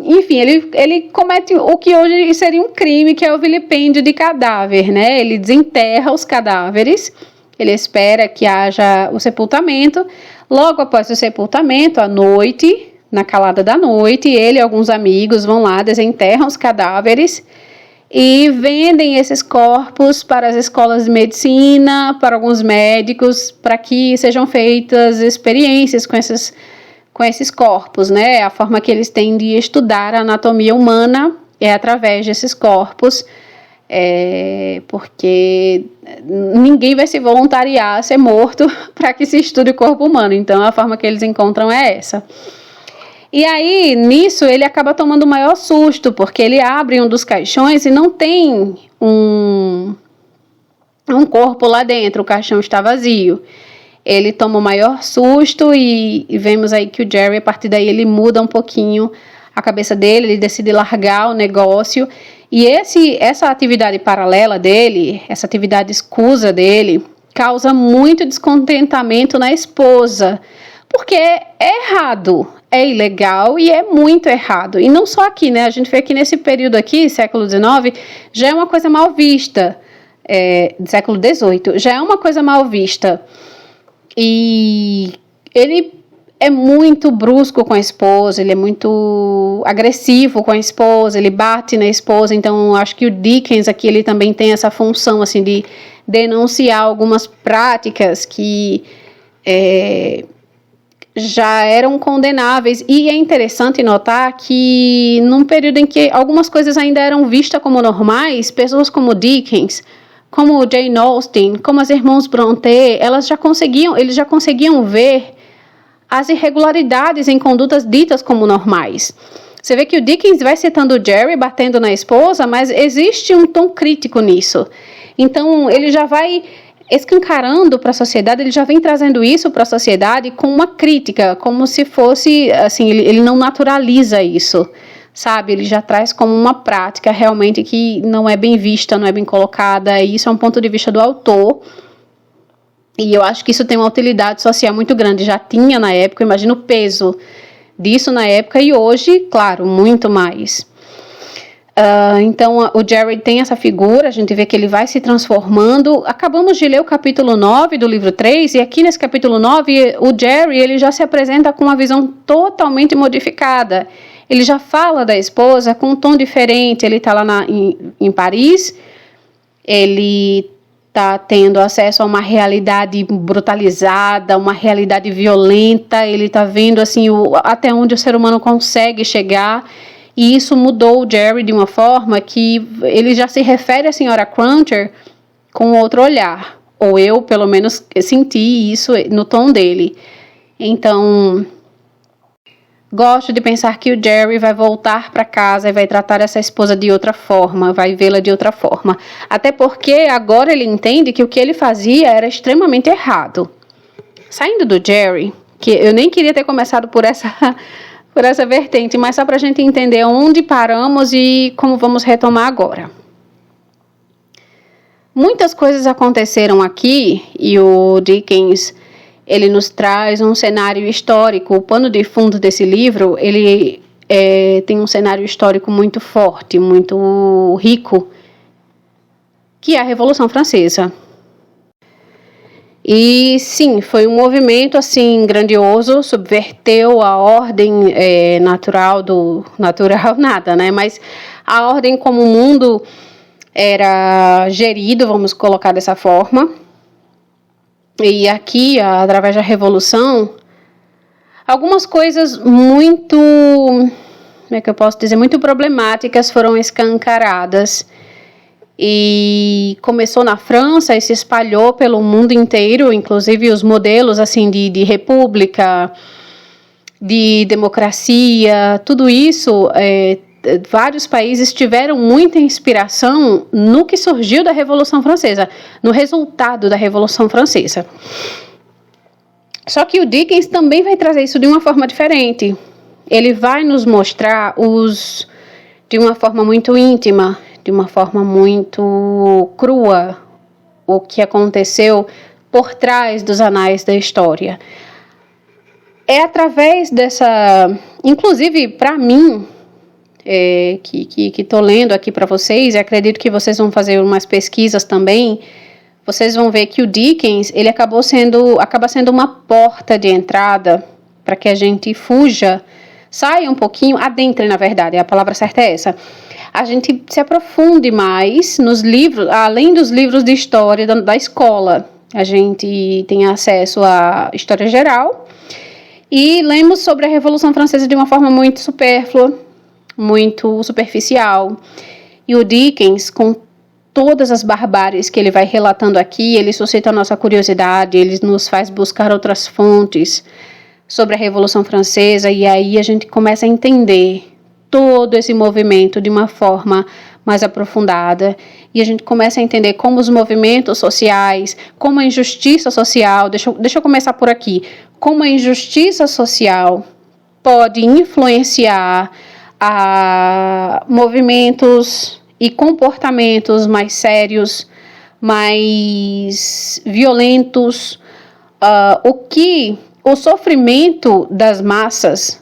Enfim, ele comete o que hoje seria um crime, que é o vilipêndio de cadáver, né? Ele desenterra os cadáveres, ele espera que haja o sepultamento. Logo após o sepultamento, à noite, na calada da noite, ele e alguns amigos vão lá, desenterram os cadáveres e vendem esses corpos para as escolas de medicina, para alguns médicos, para que sejam feitas experiências com esses corpos, né? A forma que eles têm de estudar a anatomia humana é através desses corpos, porque ninguém vai se voluntariar a ser morto para que se estude o corpo humano. Então, a forma que eles encontram é essa. E aí, nisso, ele acaba tomando o maior susto, porque ele abre um dos caixões e não tem um corpo lá dentro, o caixão está vazio. Ele toma o maior susto e vemos aí que o Jerry, a partir daí, ele muda um pouquinho a cabeça dele, ele decide largar o negócio. E essa atividade paralela dele, essa atividade escusa dele, causa muito descontentamento na esposa, porque é errado, é ilegal e é muito errado. E não só aqui, né? A gente vê que nesse período aqui, século XIX, já é uma coisa mal vista, século XVIII, já é uma coisa mal vista. E ele é muito brusco com a esposa, ele é muito agressivo com a esposa, ele bate na esposa. Então, acho que o Dickens aqui, ele também tem essa função, assim, de denunciar algumas práticas que já eram condenáveis. E é interessante notar que num período em que algumas coisas ainda eram vistas como normais, pessoas como Dickens, como Jane Austen, como as irmãs Brontë, eles já conseguiam ver as irregularidades em condutas ditas como normais. Você vê que o Dickens vai citando o Jerry batendo na esposa, mas existe um tom crítico nisso. Então, ele já vai escancarando para a sociedade, ele já vem trazendo isso para a sociedade com uma crítica, como se fosse, assim, ele não naturaliza isso, sabe? Ele já traz como uma prática realmente que não é bem vista, não é bem colocada, e isso é um ponto de vista do autor, e eu acho que isso tem uma utilidade social muito grande, já tinha na época, eu imagino o peso disso na época, e hoje, claro, muito mais. Então o Jerry tem essa figura, a gente vê que ele vai se transformando. Acabamos de ler o capítulo 9 do livro 3, e aqui nesse capítulo 9 o Jerry, ele já se apresenta com uma visão totalmente modificada. Ele já fala da esposa com um tom diferente. Ele está lá em Paris, ele está tendo acesso a uma realidade brutalizada, uma realidade violenta. Ele está vendo assim, até onde o ser humano consegue chegar. E isso mudou o Jerry de uma forma que ele já se refere à senhora Cruncher com outro olhar. Ou eu, pelo menos, senti isso no tom dele. Então, gosto de pensar que o Jerry vai voltar para casa e vai tratar essa esposa de outra forma, vai vê-la de outra forma. Até porque agora ele entende que o que ele fazia era extremamente errado. Saindo do Jerry, que eu nem queria ter começado por essa vertente, mas só para a gente entender onde paramos e como vamos retomar agora. Muitas coisas aconteceram aqui e o Dickens, ele nos traz um cenário histórico. O pano de fundo desse livro, ele tem um cenário histórico muito forte, muito rico, que é a Revolução Francesa. E sim, foi um movimento assim grandioso, subverteu a ordem natural nada, né? Mas a ordem como o mundo era gerido, vamos colocar dessa forma. E aqui, através da Revolução, algumas coisas muito, como é que eu posso dizer, muito problemáticas foram escancaradas. E começou na França e se espalhou pelo mundo inteiro, inclusive os modelos assim de república, de democracia, tudo isso, vários países tiveram muita inspiração no que surgiu da Revolução Francesa, no resultado da Revolução Francesa. Só que o Dickens também vai trazer isso de uma forma diferente. Ele vai nos mostrar de uma forma muito íntima, de uma forma muito crua, o que aconteceu por trás dos anais da história. É através dessa, inclusive para mim, que estou lendo aqui para vocês, e acredito que vocês vão fazer umas pesquisas também, vocês vão ver que o Dickens, ele acaba sendo uma porta de entrada para que a gente saia um pouquinho, adentre, na verdade, a palavra certa é essa. A gente se aprofunde mais nos livros, além dos livros de história da escola. A gente tem acesso à história geral e lemos sobre a Revolução Francesa de uma forma muito supérflua, muito superficial. E o Dickens, com todas as barbáries que ele vai relatando aqui, ele suscita a nossa curiosidade, ele nos faz buscar outras fontes sobre a Revolução Francesa, e aí a gente começa a entender todo esse movimento de uma forma mais aprofundada, e a gente começa a entender como os movimentos sociais, como a injustiça social, deixa eu começar por aqui, como a injustiça social pode influenciar a movimentos e comportamentos mais sérios, mais violentos, o sofrimento das massas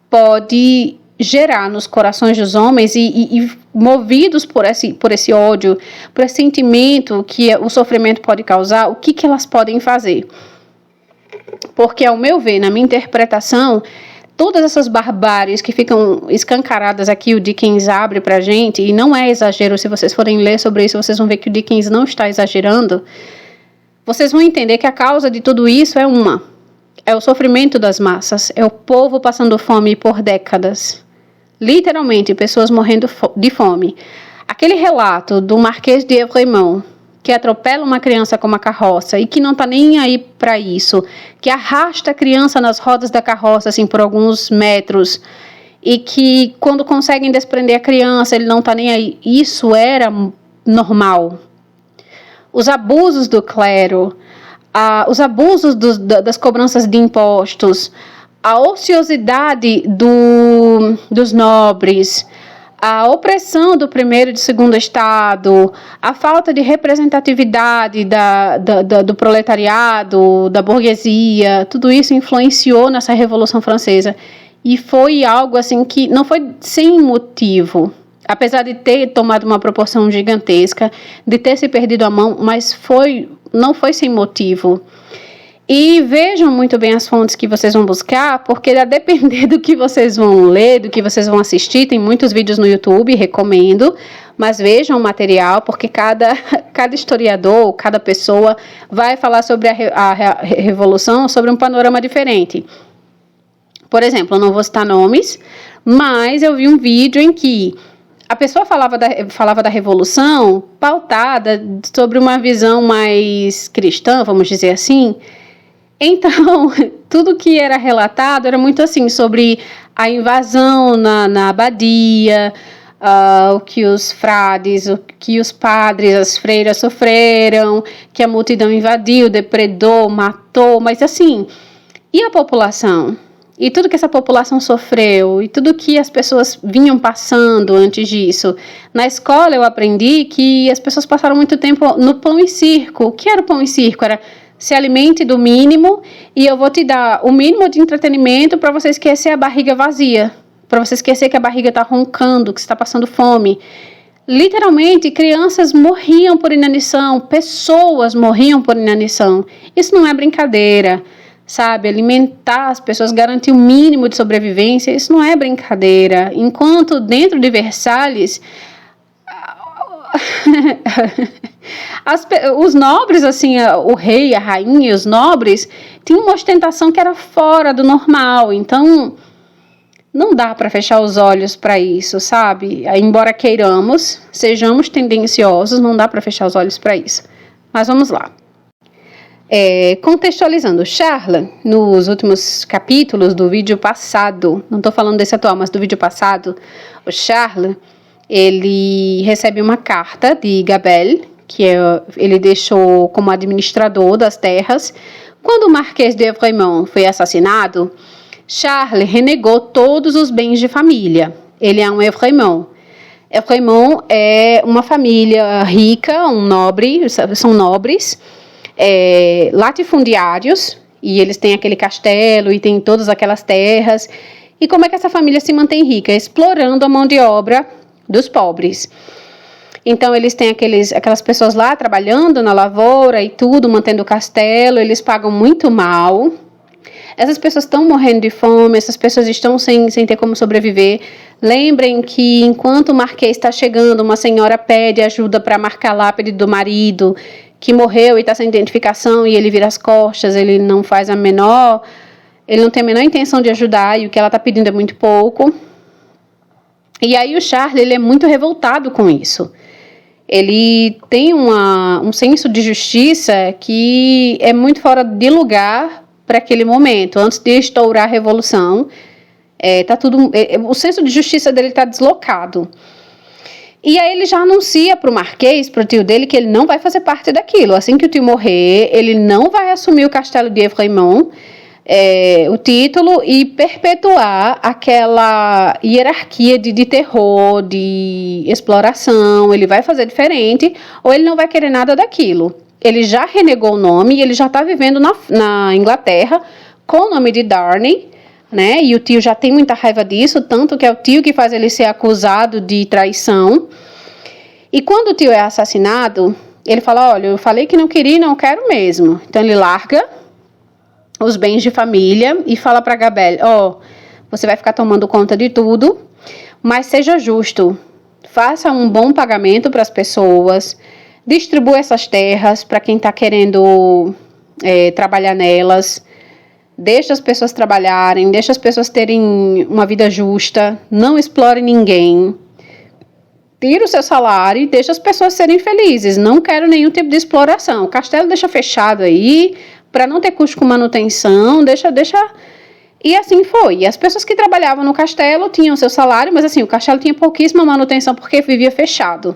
pode gerar nos corações dos homens e movidos por esse ódio, por esse sentimento que o sofrimento pode causar, o que elas podem fazer. Porque, ao meu ver, na minha interpretação, todas essas barbáries que ficam escancaradas aqui, o Dickens abre pra gente, e não é exagero, se vocês forem ler sobre isso, vocês vão ver que o Dickens não está exagerando, vocês vão entender que a causa de tudo isso é o sofrimento das massas, é o povo passando fome por décadas. Literalmente, pessoas morrendo de fome. Aquele relato do Marquês de Évremont, que atropela uma criança com uma carroça e que não está nem aí para isso, que arrasta a criança nas rodas da carroça assim, por alguns metros, e que quando conseguem desprender a criança, ele não está nem aí. Isso era normal. Os abusos do clero, os abusos das cobranças de impostos, a ociosidade dos nobres, a opressão do primeiro e do segundo estado, a falta de representatividade do proletariado, da burguesia, tudo isso influenciou nessa Revolução Francesa. E foi algo assim que não foi sem motivo, apesar de ter tomado uma proporção gigantesca, de ter se perdido a mão, mas não foi sem motivo. E vejam muito bem as fontes que vocês vão buscar, porque a depender do que vocês vão ler, do que vocês vão assistir, tem muitos vídeos no YouTube, recomendo, mas vejam o material, porque cada historiador, cada pessoa vai falar sobre a Revolução, sobre um panorama diferente. Por exemplo, eu não vou citar nomes, mas eu vi um vídeo em que a pessoa falava da Revolução pautada sobre uma visão mais cristã, vamos dizer assim. Então, tudo que era relatado era muito assim, sobre a invasão na abadia, o que os frades, o que os padres, as freiras sofreram, que a multidão invadiu, depredou, matou, mas assim, e a população? E tudo que essa população sofreu, e tudo que as pessoas vinham passando antes disso. Na escola eu aprendi que as pessoas passaram muito tempo no pão e circo. O que era o pão e circo? Era se alimente do mínimo e eu vou te dar o mínimo de entretenimento para você esquecer a barriga vazia, para você esquecer que a barriga está roncando, que você está passando fome. Literalmente, crianças morriam por inanição, pessoas morriam por inanição. Isso não é brincadeira, sabe? Alimentar as pessoas, garantir o mínimo de sobrevivência, isso não é brincadeira. Enquanto dentro de Versalhes, Os nobres, assim, o rei, a rainha e os nobres tinham uma ostentação que era fora do normal, então não dá para fechar os olhos para isso, sabe? Embora queiramos, sejamos tendenciosos, não dá para fechar os olhos para isso. Mas vamos lá. Contextualizando, Charles, nos últimos capítulos do vídeo passado, não estou falando desse atual, mas do vídeo passado, o Charles, ele recebe uma carta de Gabelle, que ele deixou como administrador das terras. Quando o Marquês de Évremont foi assassinado, Charles renegou todos os bens de família. Ele é um Évremont. Évremont é uma família rica, são nobres, latifundiários, e eles têm aquele castelo e têm todas aquelas terras. E como é que essa família se mantém rica? Explorando a mão de obra dos pobres. Então, eles têm aquelas pessoas lá trabalhando na lavoura e tudo, mantendo o castelo, eles pagam muito mal. Essas pessoas estão morrendo de fome, essas pessoas estão sem ter como sobreviver. Lembrem que enquanto o marquês está chegando, uma senhora pede ajuda para marcar a lápide do marido, que morreu e está sem identificação, e ele vira as costas, ele não tem a menor intenção de ajudar, e o que ela está pedindo é muito pouco. E aí o Charles, ele é muito revoltado com isso. Ele tem um senso de justiça que é muito fora de lugar para aquele momento, antes de estourar a revolução. O senso de justiça dele está deslocado. E aí ele já anuncia para o Marquês, para o tio dele, que ele não vai fazer parte daquilo. Assim que o tio morrer, ele não vai assumir o castelo de Évremont, o título, e perpetuar aquela hierarquia de terror, de exploração. Ele vai fazer diferente, ou ele não vai querer nada daquilo. Ele já renegou o nome e ele já está vivendo na Inglaterra com o nome de Darnley, né? E o tio já tem muita raiva disso, tanto que é o tio que faz ele ser acusado de traição. E quando o tio é assassinado, ele fala, olha, eu falei que não queria e não quero mesmo. Então ele larga os bens de família e fala para Gabelle, você vai ficar tomando conta de tudo, mas seja justo, faça um bom pagamento para as pessoas, distribua essas terras para quem está querendo trabalhar nelas, deixa as pessoas trabalharem, deixa as pessoas terem uma vida justa, não explore ninguém, tira o seu salário e deixa as pessoas serem felizes, não quero nenhum tipo de exploração, o castelo deixa fechado aí, para não ter custo com manutenção, deixa. E assim foi. E as pessoas que trabalhavam no castelo tinham seu salário, mas assim, o castelo tinha pouquíssima manutenção porque vivia fechado.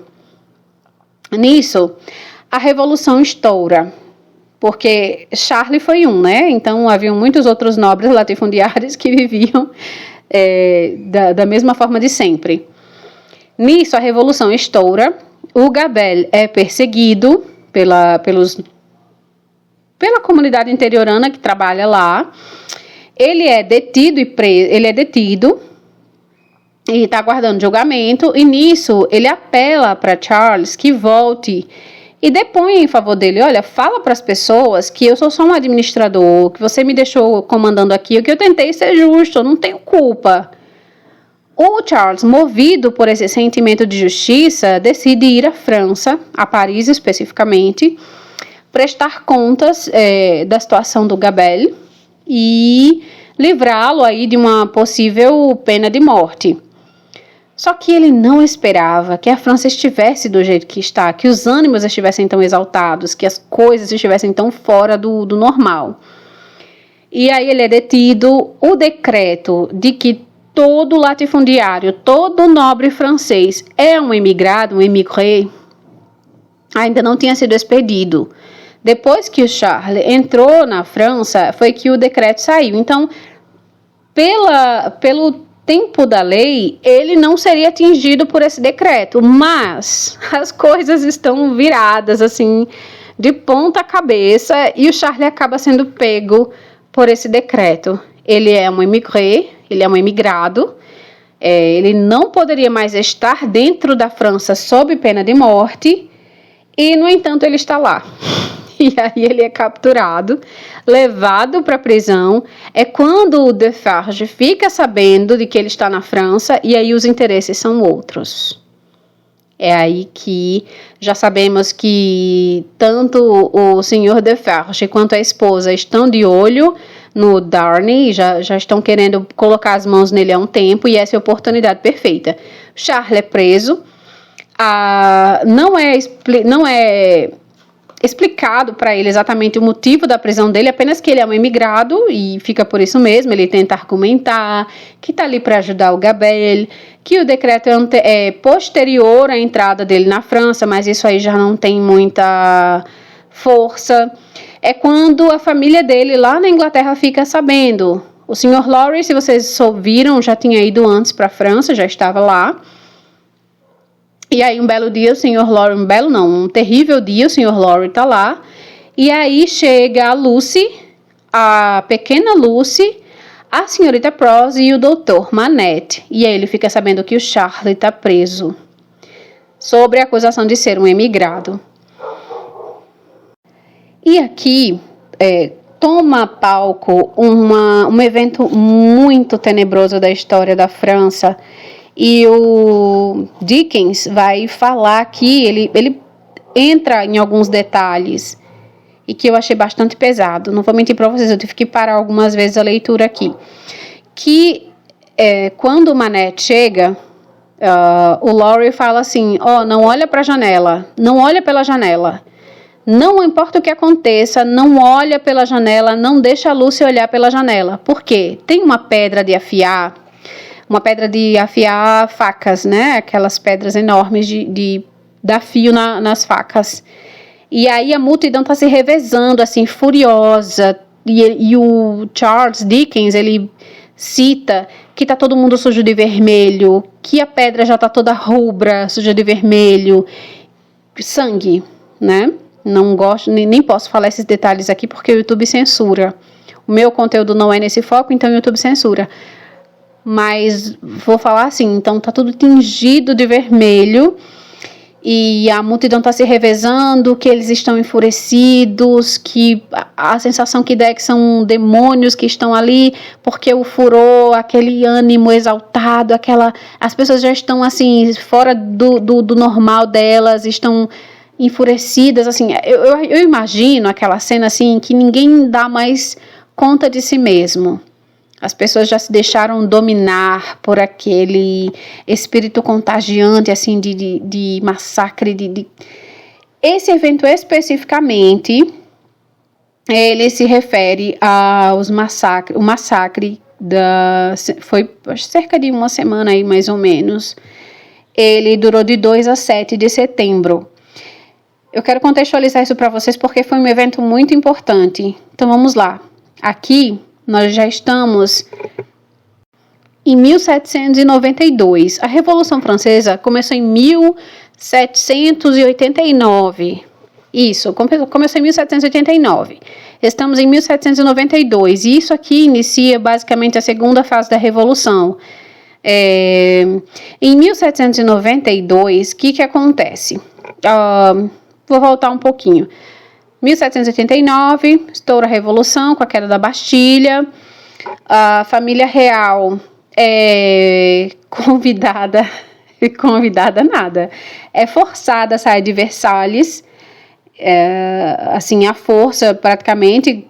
Nisso, a revolução estoura, porque Charles foi né? Então, haviam muitos outros nobres latifundiários que viviam da mesma forma de sempre. Nisso, a revolução estoura, o Gabelle é perseguido pela comunidade interiorana que trabalha lá. Ele é detido e está aguardando julgamento, e nisso ele apela para Charles que volte e depõe em favor dele. Olha, fala para as pessoas que eu sou só um administrador, que você me deixou comandando aqui, que eu tentei ser justo, eu não tenho culpa. O Charles, movido por esse sentimento de justiça, decide ir à França, a Paris especificamente, prestar contas da situação do Gabelle e livrá-lo aí de uma possível pena de morte. Só que ele não esperava que a França estivesse do jeito que está, que os ânimos estivessem tão exaltados, que as coisas estivessem tão fora do normal. E aí ele é detido. O decreto de que todo latifundiário, todo nobre francês é um imigrado, um émigré, ainda não tinha sido expedido. Depois que o Charles entrou na França, foi que o decreto saiu. Então, pelo tempo da lei, ele não seria atingido por esse decreto. Mas as coisas estão viradas, assim, de ponta cabeça, e o Charles acaba sendo pego por esse decreto. Ele é um émigré, ele é um imigrado. Ele não poderia mais estar dentro da França sob pena de morte. E, no entanto, ele está lá. E aí ele é capturado, levado para a prisão. É quando o Defarge fica sabendo de que ele está na França, e aí os interesses são outros. É aí que já sabemos que tanto o senhor Defarge quanto a esposa estão de olho no Darnay, já estão querendo colocar as mãos nele há um tempo, e essa é a oportunidade perfeita. Charles é preso, não é explicado para ele exatamente o motivo da prisão dele, apenas que ele é um imigrado e fica por isso mesmo. Ele tenta argumentar que está ali para ajudar o Gabelle, que o decreto é posterior à entrada dele na França, mas isso aí já não tem muita força. É quando a família dele lá na Inglaterra fica sabendo. O Sr. Lorry, se vocês viram, já tinha ido antes para a França, já estava lá. E aí um belo dia o Sr. Lorry, um terrível dia, o Sr. Lorry tá lá. E aí chega a Lucy, a pequena Lucy, a senhorita Prose e o Dr. Manette. E aí ele fica sabendo que o Charlie tá preso, sobre a acusação de ser um emigrado. E aqui toma palco um evento muito tenebroso da história da França. E o Dickens vai falar aqui, ele entra em alguns detalhes, e que eu achei bastante pesado. Não vou mentir para vocês, eu tive que parar algumas vezes a leitura aqui. Que quando o Manette chega, o Laurie fala assim, não olha para a janela, não olha pela janela. Não importa o que aconteça, não olha pela janela, não deixa a Lucy olhar pela janela. Por quê? Tem uma pedra de afiar facas, né? Aquelas pedras enormes de dar fio nas facas. E aí a multidão está se revezando, assim, furiosa. E o Charles Dickens, ele cita que está todo mundo sujo de vermelho, que a pedra já está toda rubra, suja de vermelho. Sangue, né? Não gosto, nem posso falar esses detalhes aqui porque o YouTube censura. O meu conteúdo não é nesse foco, então o YouTube censura. Mas vou falar assim, então tá tudo tingido de vermelho e a multidão tá se revezando, que eles estão enfurecidos, que a sensação que dá é que são demônios que estão ali, porque o furor, aquele ânimo exaltado, as pessoas já estão assim, fora do normal delas, estão enfurecidas, assim, eu imagino aquela cena assim, que ninguém dá mais conta de si mesmo. As pessoas já se deixaram dominar por aquele espírito contagiante, assim, de massacre. Esse evento especificamente, ele se refere aos massacres. O massacre foi cerca de uma semana aí, mais ou menos. Ele durou de 2 a 7 de setembro. Eu quero contextualizar isso para vocês porque foi um evento muito importante. Então vamos lá. Aqui nós já estamos em 1792. A Revolução Francesa começou em 1789. Isso, começou em 1789. Estamos em 1792. E isso aqui inicia basicamente a segunda fase da Revolução. Em 1792, o que acontece? Vou voltar um pouquinho. 1789, estoura a Revolução com a queda da Bastilha. A família real é convidada nada. É forçada a sair de Versalhes, assim, à força praticamente,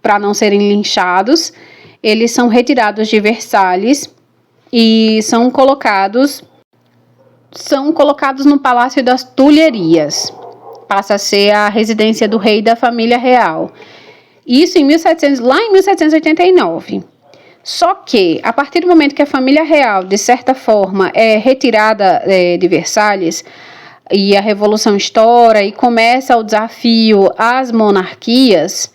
para não serem linchados. Eles são retirados de Versalhes e são colocados no Palácio das Tulherias. Passa a ser a residência do rei e da família real. Isso lá em 1789. Só que, a partir do momento que a família real, de certa forma, é retirada de Versalhes, e a Revolução estoura e começa o desafio às monarquias,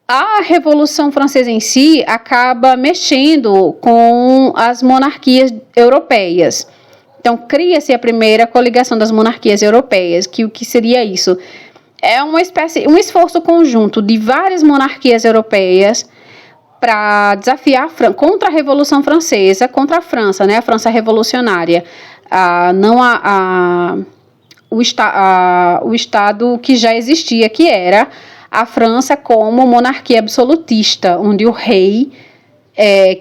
a Revolução Francesa em si acaba mexendo com as monarquias europeias. Então, cria-se a primeira coligação das monarquias europeias, que o que seria isso? É um esforço conjunto de várias monarquias europeias para desafiar contra a Revolução Francesa, contra a França, né? A França revolucionária. O Estado que já existia, que era a França como monarquia absolutista, onde o rei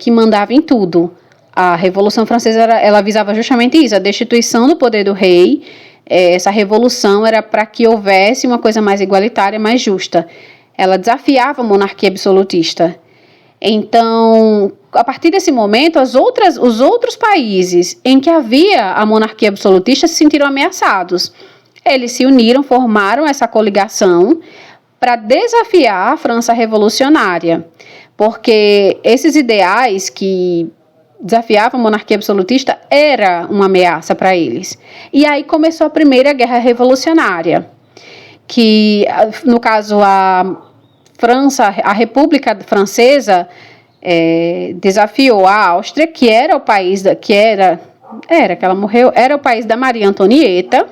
que mandava em tudo. A Revolução Francesa ela visava justamente isso, a destituição do poder do rei. Essa revolução era para que houvesse uma coisa mais igualitária, mais justa. Ela desafiava a monarquia absolutista. Então, a partir desse momento, os outros países em que havia a monarquia absolutista se sentiram ameaçados. Eles se uniram, formaram essa coligação para desafiar a França revolucionária, porque esses ideais que desafiavam a monarquia absolutista era uma ameaça para eles. E aí começou a Primeira Guerra Revolucionária, que, no caso, a República Francesa desafiou a Áustria, que era o país que ela morreu, era o país da Maria Antonieta.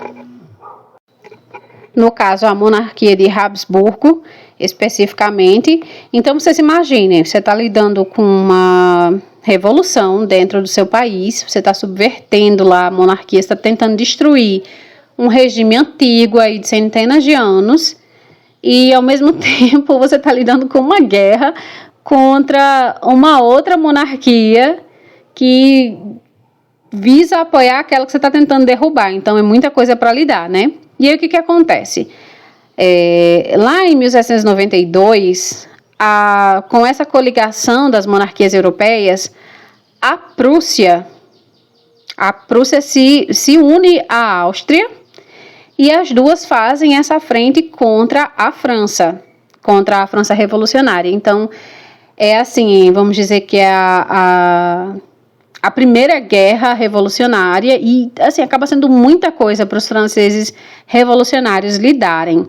No caso, a monarquia de Habsburgo, especificamente. Então, vocês imaginem, você está lidando com uma revolução dentro do seu país, você está subvertendo lá a monarquia, você está tentando destruir um regime antigo aí de centenas de anos, e ao mesmo tempo você está lidando com uma guerra contra uma outra monarquia que visa apoiar aquela que você está tentando derrubar. Então é muita coisa para lidar, né? E aí o que acontece? Lá em 1792, com essa coligação das monarquias europeias, a Prússia se une à Áustria, e as duas fazem essa frente contra a França revolucionária. Então, é assim, vamos dizer que é a Primeira Guerra Revolucionária, e assim, acaba sendo muita coisa para os franceses revolucionários lidarem.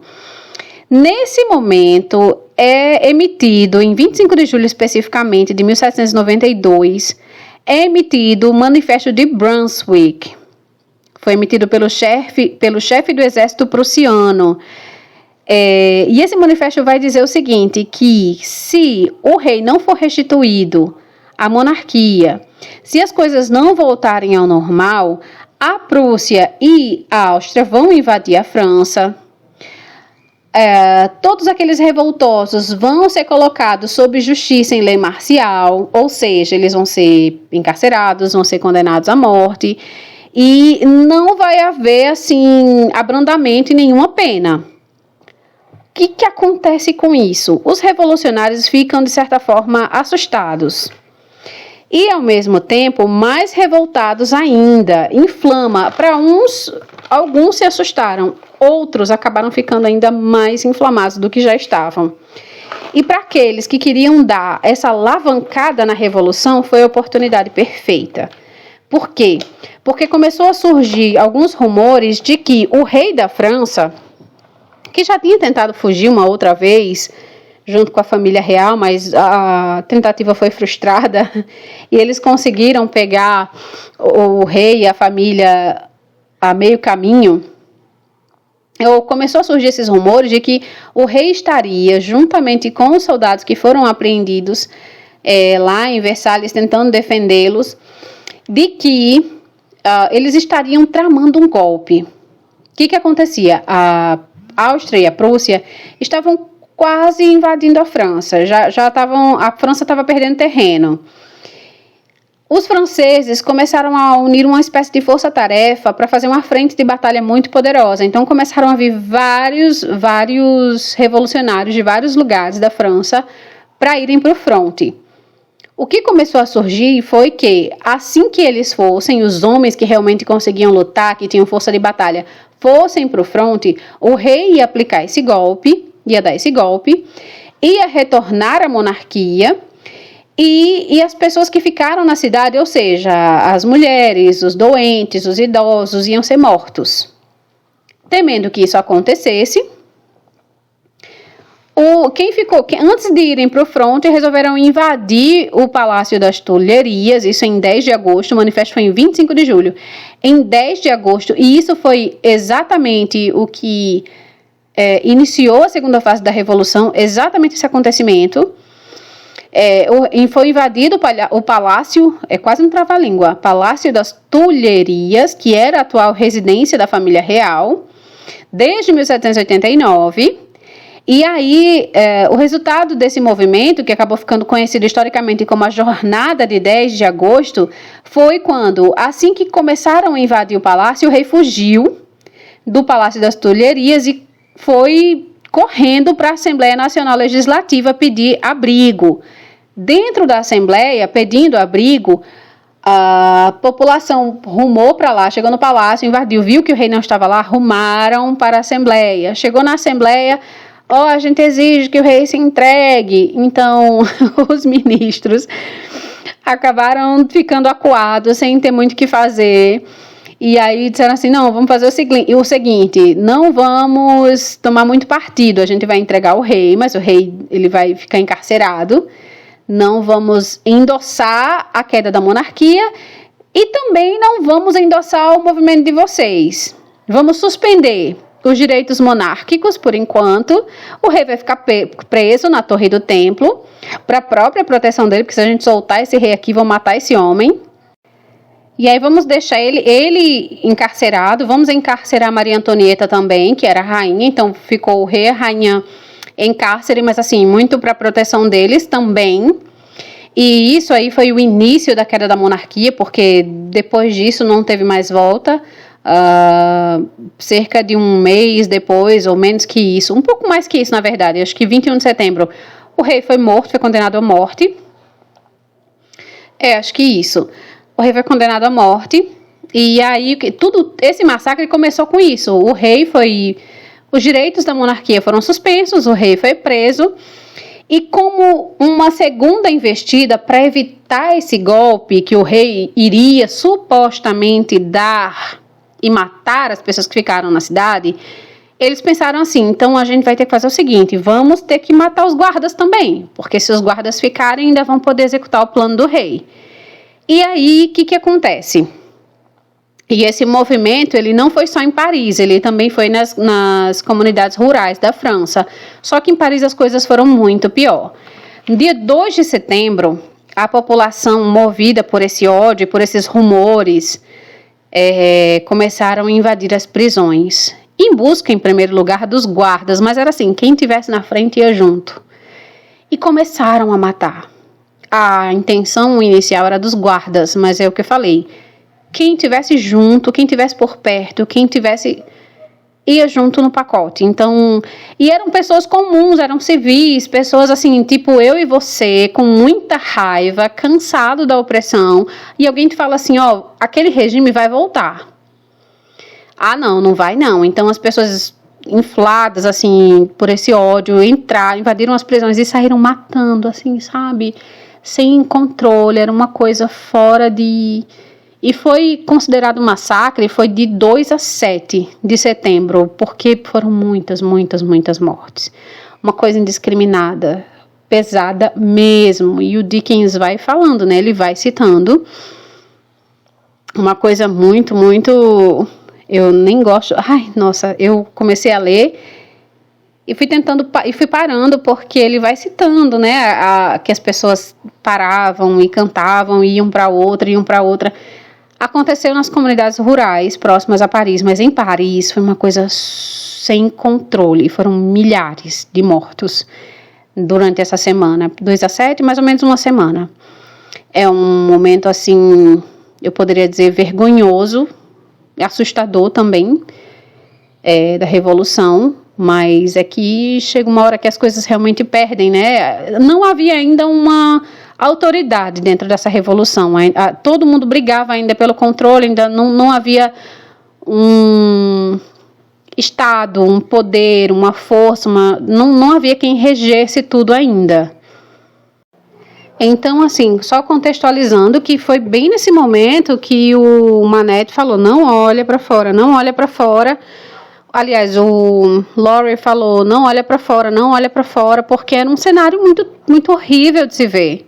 Nesse momento, é emitido, em 25 de julho especificamente, de 1792, é emitido o Manifesto de Brunswick. Foi emitido pelo chefe do exército prussiano. E esse manifesto vai dizer o seguinte, que se o rei não for restituído à monarquia, se as coisas não voltarem ao normal, a Prússia e a Áustria vão invadir a França. Todos aqueles revoltosos vão ser colocados sob justiça em lei marcial, ou seja, eles vão ser encarcerados, vão ser condenados à morte, e não vai haver, assim, abrandamento e nenhuma pena. O que acontece com isso? Os revolucionários ficam, de certa forma, assustados. E, ao mesmo tempo, mais revoltados ainda. Inflama. Para alguns se assustaram. Outros acabaram ficando ainda mais inflamados do que já estavam. E para aqueles que queriam dar essa alavancada na revolução, foi a oportunidade perfeita. Por quê? Porque começou a surgir alguns rumores de que o rei da França, que já tinha tentado fugir uma outra vez, junto com a família real, mas a tentativa foi frustrada, e eles conseguiram pegar o rei e a família a meio caminho. Começou a surgir esses rumores de que o rei estaria, juntamente com os soldados que foram apreendidos lá em Versalhes, tentando defendê-los, de que eles estariam tramando um golpe. O que acontecia? A Áustria e a Prússia estavam quase invadindo a França. A França estava perdendo terreno. Os franceses começaram a unir uma espécie de força-tarefa para fazer uma frente de batalha muito poderosa. Então começaram a vir vários revolucionários de vários lugares da França para irem para o fronte. O que começou a surgir foi que, assim que eles fossem, os homens que realmente conseguiam lutar, que tinham força de batalha, fossem para o fronte, o rei ia aplicar esse golpe, ia dar esse golpe, ia retornar à monarquia, e as pessoas que ficaram na cidade, ou seja, as mulheres, os doentes, os idosos, iam ser mortos. Temendo que isso acontecesse, antes de irem para o fronte, resolveram invadir o Palácio das Tulherias, isso em 10 de agosto, o manifesto foi em 25 de julho. Em 10 de agosto, e isso foi exatamente o que iniciou a segunda fase da Revolução, exatamente esse acontecimento. Foi invadido o Palácio, quase um trava-língua, Palácio das Tulherias, que era a atual residência da família real, desde 1789, E aí, o resultado desse movimento, que acabou ficando conhecido historicamente como a Jornada de 10 de agosto, foi quando, assim que começaram a invadir o palácio, o rei fugiu do Palácio das Tulherias e foi correndo para a Assembleia Nacional Legislativa pedir abrigo. Dentro da Assembleia, pedindo abrigo, a população rumou para lá, chegou no palácio, invadiu, viu que o rei não estava lá, rumaram para a Assembleia. Chegou na Assembleia, a gente exige que o rei se entregue. Então, os ministros acabaram ficando acuados, sem ter muito o que fazer. E aí disseram assim, não, vamos fazer o seguinte, não vamos tomar muito partido, a gente vai entregar o rei, mas o rei ele vai ficar encarcerado. Não vamos endossar a queda da monarquia e também não vamos endossar o movimento de vocês. Vamos suspender os direitos monárquicos por enquanto. O rei vai ficar preso na Torre do Templo para a própria proteção dele, porque se a gente soltar esse rei aqui, vão matar esse homem. E aí vamos deixar ele encarcerado, vamos encarcerar Maria Antonieta também, que era a rainha, então ficou o rei e a rainha em cárcere, mas assim, muito para a proteção deles também. E isso aí foi o início da queda da monarquia, porque depois disso não teve mais volta. Cerca de um mês depois, ou menos que isso, um pouco mais que isso na verdade, acho que 21 de setembro, o rei foi morto, foi condenado à morte. Acho que isso. O rei foi condenado à morte. E aí, esse massacre começou com isso. Os direitos da monarquia foram suspensos, o rei foi preso. E como uma segunda investida para evitar esse golpe que o rei iria supostamente dar e matar as pessoas que ficaram na cidade, eles pensaram assim, então a gente vai ter que fazer o seguinte, vamos ter que matar os guardas também, porque se os guardas ficarem, ainda vão poder executar o plano do rei. E aí, o que acontece? E esse movimento, ele não foi só em Paris, ele também foi nas comunidades rurais da França. Só que em Paris as coisas foram muito pior. No dia 2 de setembro, a população, movida por esse ódio, por esses rumores, começaram a invadir as prisões. Em busca, em primeiro lugar, dos guardas, mas era assim, quem estivesse na frente ia junto. E começaram a matar. A intenção inicial era dos guardas, mas é o que eu falei. Quem tivesse junto, quem tivesse por perto, quem tivesse ia junto no pacote. Então, e eram pessoas comuns, eram civis, pessoas assim, tipo eu e você, com muita raiva, cansado da opressão, e alguém te fala assim, aquele regime vai voltar. Não vai não. Então as pessoas infladas assim por esse ódio invadiram as prisões e saíram matando, assim, sabe? Sem controle, era uma coisa fora de... E foi considerado um massacre, foi de 2 a 7 de setembro, porque foram muitas mortes. Uma coisa indiscriminada, pesada mesmo. E o Dickens vai falando, né? Ele vai citando uma coisa muito... Eu nem gosto... eu comecei a ler e fui parando, porque ele vai citando, né? Que as pessoas paravam e cantavam, iam para outra. Aconteceu nas comunidades rurais próximas a Paris, mas em Paris foi uma coisa sem controle. Foram milhares de mortos durante essa semana. 2 a 7, mais ou menos uma semana. É um momento, assim, eu poderia dizer vergonhoso, assustador também, da Revolução. Mas é que chega uma hora que as coisas realmente perdem, né? Não havia ainda uma autoridade dentro dessa revolução. Todo mundo brigava ainda pelo controle, ainda não havia um Estado, um poder, uma força, não havia quem regesse tudo ainda. Então, assim, só contextualizando que foi bem nesse momento que o Manet falou, não olha para fora. Aliás, o Laurie falou, não olha para fora, porque era um cenário muito, muito horrível de se ver.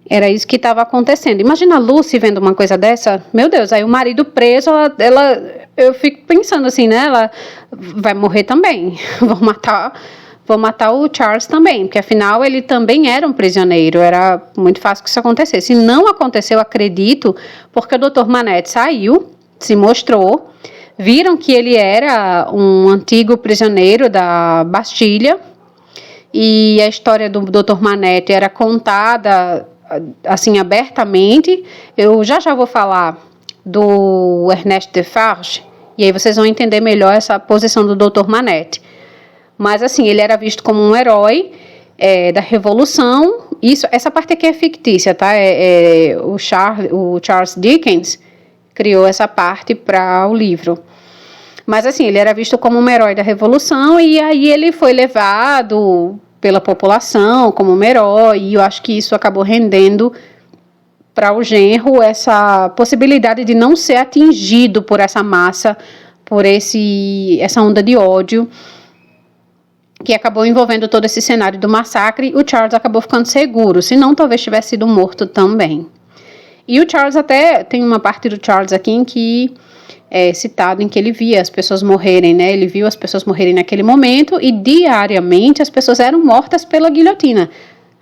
Era isso que estava acontecendo. Imagina a Lucy vendo uma coisa dessa. Meu Deus, aí o marido preso, eu fico pensando assim, né? Ela vai morrer também. Vou matar o Charles também, porque afinal ele também era um prisioneiro. Era muito fácil que isso acontecesse. E não aconteceu, acredito, porque o Dr. Manette saiu, se mostrou, viram que ele era um antigo prisioneiro da Bastilha, e a história do Dr. Manette era contada assim abertamente. Eu já vou falar do Ernest Defarge, e aí vocês vão entender melhor essa posição do Dr. Manette. Mas assim, ele era visto como um herói da Revolução. Essa parte aqui é fictícia, tá? O Charles Dickens criou essa parte para o livro. Mas assim, ele era visto como um herói da Revolução, e aí ele foi levado pela população como um herói, e eu acho que isso acabou rendendo para o genro essa possibilidade de não ser atingido por essa massa, por essa onda de ódio que acabou envolvendo todo esse cenário do massacre. O Charles acabou ficando seguro, senão talvez tivesse sido morto também. E o Charles até, tem uma parte do Charles aqui em que é citado em que ele via as pessoas morrerem, né? Ele viu as pessoas morrerem naquele momento, e diariamente as pessoas eram mortas pela guilhotina.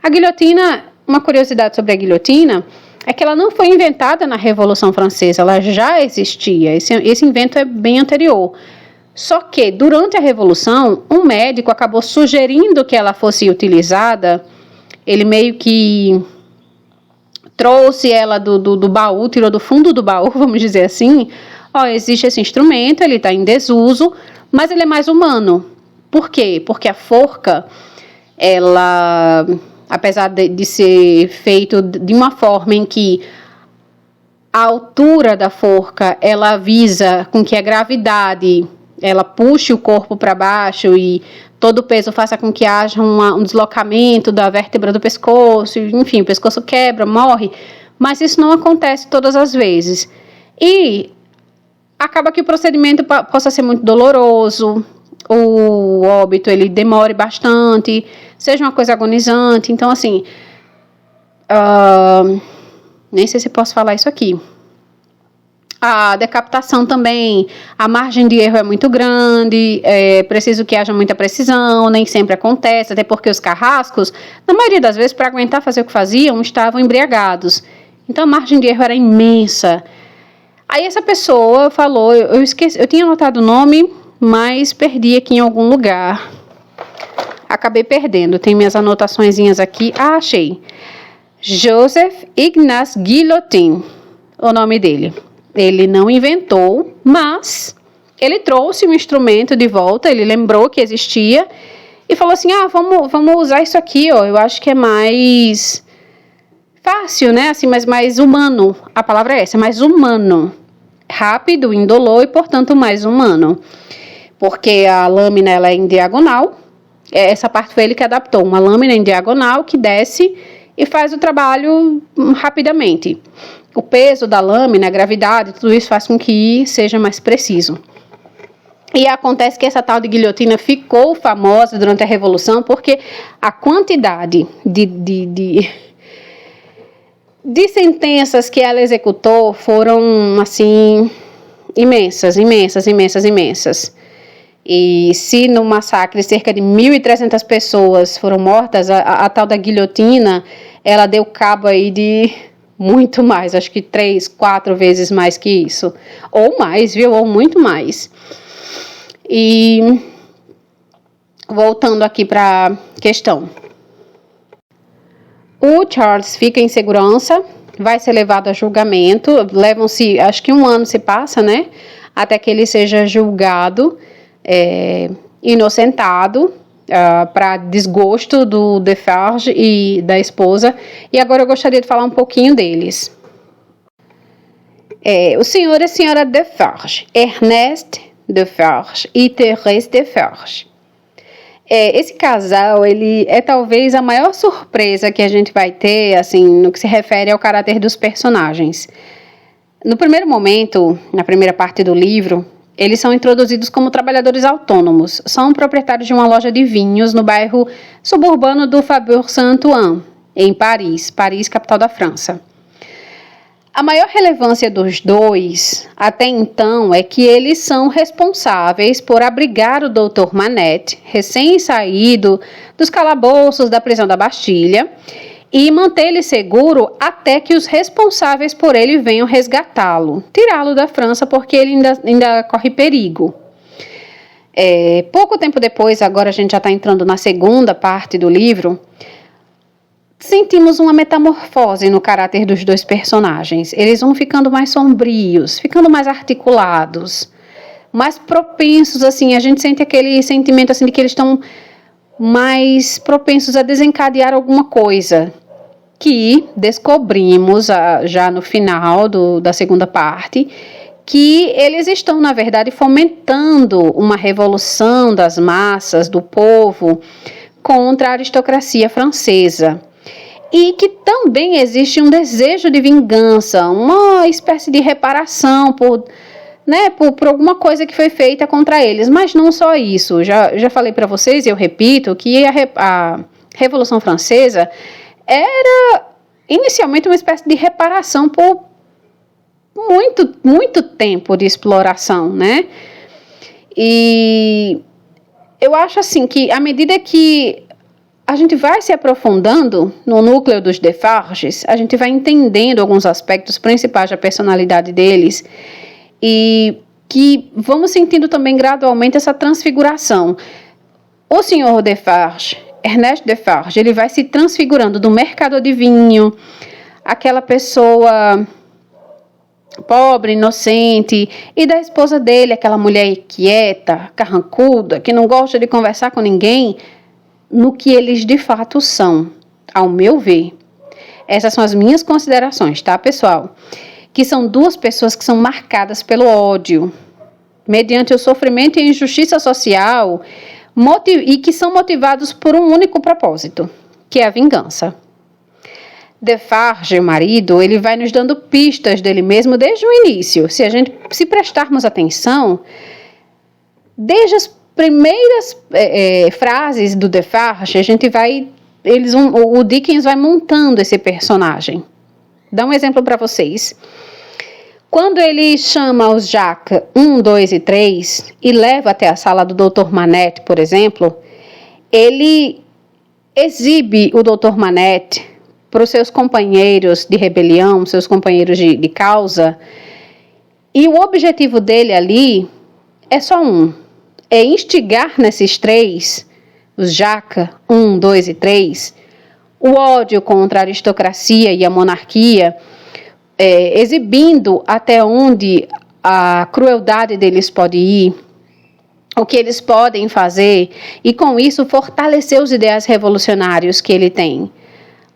A guilhotina, uma curiosidade sobre a guilhotina, é que ela não foi inventada na Revolução Francesa, ela já existia. Esse invento é bem anterior. Só que, durante a Revolução, um médico acabou sugerindo que ela fosse utilizada. Ele meio que trouxe ela do baú, tirou do fundo do baú, vamos dizer assim. Existe esse instrumento, ele está em desuso, mas ele é mais humano. Por quê? Porque a forca, ela, apesar de ser feito de uma forma em que a altura da forca, ela visa com que a gravidade ela puxe o corpo para baixo e todo o peso faça com que haja um deslocamento da vértebra do pescoço, enfim, o pescoço quebra, morre, mas isso não acontece todas as vezes. E acaba que o procedimento possa ser muito doloroso, o óbito ele demore bastante, seja uma coisa agonizante. Então, assim, nem sei se posso falar isso aqui. A decapitação também, a margem de erro é muito grande, é preciso que haja muita precisão, nem sempre acontece, até porque os carrascos, na maioria das vezes, para aguentar fazer o que faziam, estavam embriagados. Então, a margem de erro era imensa. Aí essa pessoa falou, eu esqueci, eu tinha anotado o nome, mas perdi aqui em algum lugar. Acabei perdendo, tem minhas anotaçõezinhas aqui. Achei. Joseph Ignace Guillotin, o nome dele. Ele não inventou, mas ele trouxe o instrumento de volta, ele lembrou que existia e falou assim, vamos usar isso aqui, eu acho que é mais fácil, né, assim, mas mais humano, a palavra é essa, mais humano, rápido, indolor e, portanto, mais humano, porque a lâmina ela é em diagonal, essa parte foi ele que adaptou, uma lâmina em diagonal que desce e faz o trabalho rapidamente. O peso da lâmina, a gravidade, tudo isso faz com que seja mais preciso. E acontece que essa tal de guilhotina ficou famosa durante a Revolução porque a quantidade de sentenças que ela executou foram, assim, imensas. E se no massacre cerca de 1.300 pessoas foram mortas, a tal da guilhotina, ela deu cabo aí de muito mais, acho que 3, 4 vezes mais que isso. Ou mais, viu? Ou muito mais. E voltando aqui para a questão. O Charles fica em segurança, vai ser levado a julgamento. Levam-se, acho que 1 ano se passa, né? Até que ele seja julgado, inocentado, para desgosto do Defarge e da esposa. E agora eu gostaria de falar um pouquinho deles. O senhor e a senhora Defarge, Ernest Defarge e Thérèse Defarge. Esse casal, ele é talvez a maior surpresa que a gente vai ter, assim, no que se refere ao caráter dos personagens. No primeiro momento, na primeira parte do livro, eles são introduzidos como trabalhadores autônomos. São proprietários de uma loja de vinhos no bairro suburbano do Faubourg Saint-Ouen, em Paris, capital da França. A maior relevância dos dois, até então, é que eles são responsáveis por abrigar o Dr. Manette, recém-saído dos calabouços da prisão da Bastilha, e mantê-lo seguro até que os responsáveis por ele venham resgatá-lo, tirá-lo da França, porque ele ainda corre perigo. Pouco tempo depois, agora a gente já está entrando na segunda parte do livro, sentimos uma metamorfose no caráter dos dois personagens. Eles vão ficando mais sombrios, ficando mais articulados, mais propensos, assim, a gente sente aquele sentimento assim de que eles estão mais propensos a desencadear alguma coisa, que descobrimos já no final da segunda parte, que eles estão, na verdade, fomentando uma revolução das massas, do povo, contra a aristocracia francesa. E que também existe um desejo de vingança, uma espécie de reparação por alguma coisa que foi feita contra eles. Mas não só isso. Já falei para vocês, e eu repito, que a Revolução Francesa era inicialmente uma espécie de reparação por muito, muito tempo de exploração, né? E eu acho assim que à medida que a gente vai se aprofundando no núcleo dos Defarges, a gente vai entendendo alguns aspectos principais da personalidade deles e que vamos sentindo também gradualmente essa transfiguração. O senhor Defarge, Ernest Defarge, ele vai se transfigurando do mercador de vinho, aquela pessoa pobre, inocente, e da esposa dele, aquela mulher inquieta, carrancuda, que não gosta de conversar com ninguém, no que eles de fato são, ao meu ver. Essas são as minhas considerações, tá, pessoal? Que são duas pessoas que são marcadas pelo ódio, mediante o sofrimento e a injustiça social, e que são motivados por um único propósito, que é a vingança. Defarge, o marido, ele vai nos dando pistas dele mesmo desde o início. Se prestarmos atenção, desde as primeiras frases do Defarge, o Dickens vai montando esse personagem. Dá um exemplo para vocês. Quando ele chama os Jacques 1, 2 e 3 e leva até a sala do Dr. Manette, por exemplo, ele exibe o Dr. Manette para os seus companheiros de rebelião, seus companheiros de causa, e o objetivo dele ali é só um, é instigar nesses três, os Jacques 1, 2 e 3, o ódio contra a aristocracia e a monarquia, exibindo até onde a crueldade deles pode ir, o que eles podem fazer, e com isso fortalecer os ideais revolucionários que ele tem.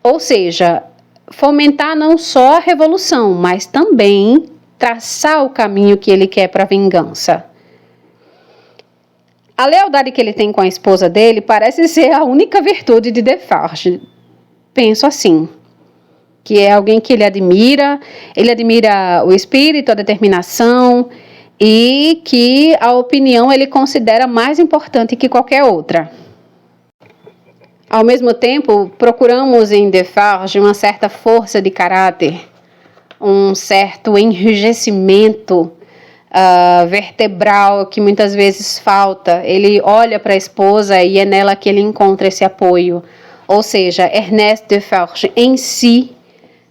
Ou seja, fomentar não só a revolução, mas também traçar o caminho que ele quer para a vingança. A lealdade que ele tem com a esposa dele parece ser a única virtude de Defarge. Penso assim, que é alguém que ele admira o espírito, a determinação e que a opinião ele considera mais importante que qualquer outra. Ao mesmo tempo, procuramos em Defarge uma certa força de caráter, um certo enrijecimento vertebral que muitas vezes falta. Ele olha para a esposa e é nela que ele encontra esse apoio. Ou seja, Ernest Defarge em si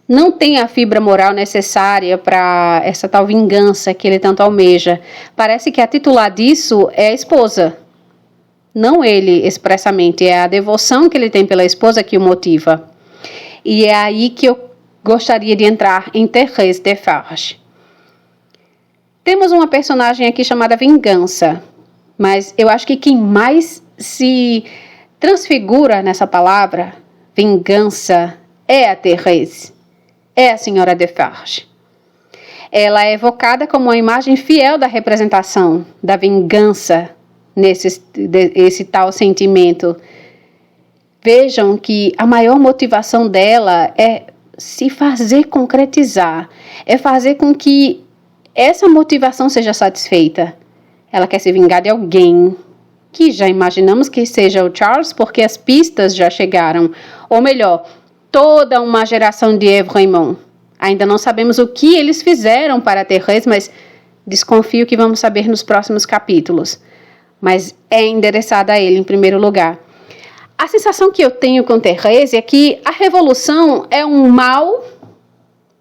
não tem a fibra moral necessária para essa tal vingança que ele tanto almeja. Parece que a titular disso é a esposa. Não ele expressamente, é a devoção que ele tem pela esposa que o motiva. E é aí que eu gostaria de entrar em Thérèse Defarge. Temos uma personagem aqui chamada Vingança, mas eu acho que quem mais se transfigura nessa palavra, vingança, é a Thérèse, é a senhora Defarge. Ela é evocada como uma imagem fiel da representação da vingança, esse tal sentimento. Vejam que a maior motivação dela é se fazer concretizar, é fazer com que essa motivação seja satisfeita. Ela quer se vingar de alguém, que já imaginamos que seja o Charles, porque as pistas já chegaram, ou melhor, toda uma geração de Ève Raymond. Ainda não sabemos o que eles fizeram para Thérèse, mas desconfio que vamos saber nos próximos capítulos. Mas é endereçada a ele em primeiro lugar. A sensação que eu tenho com Thérèse é que a revolução é um mal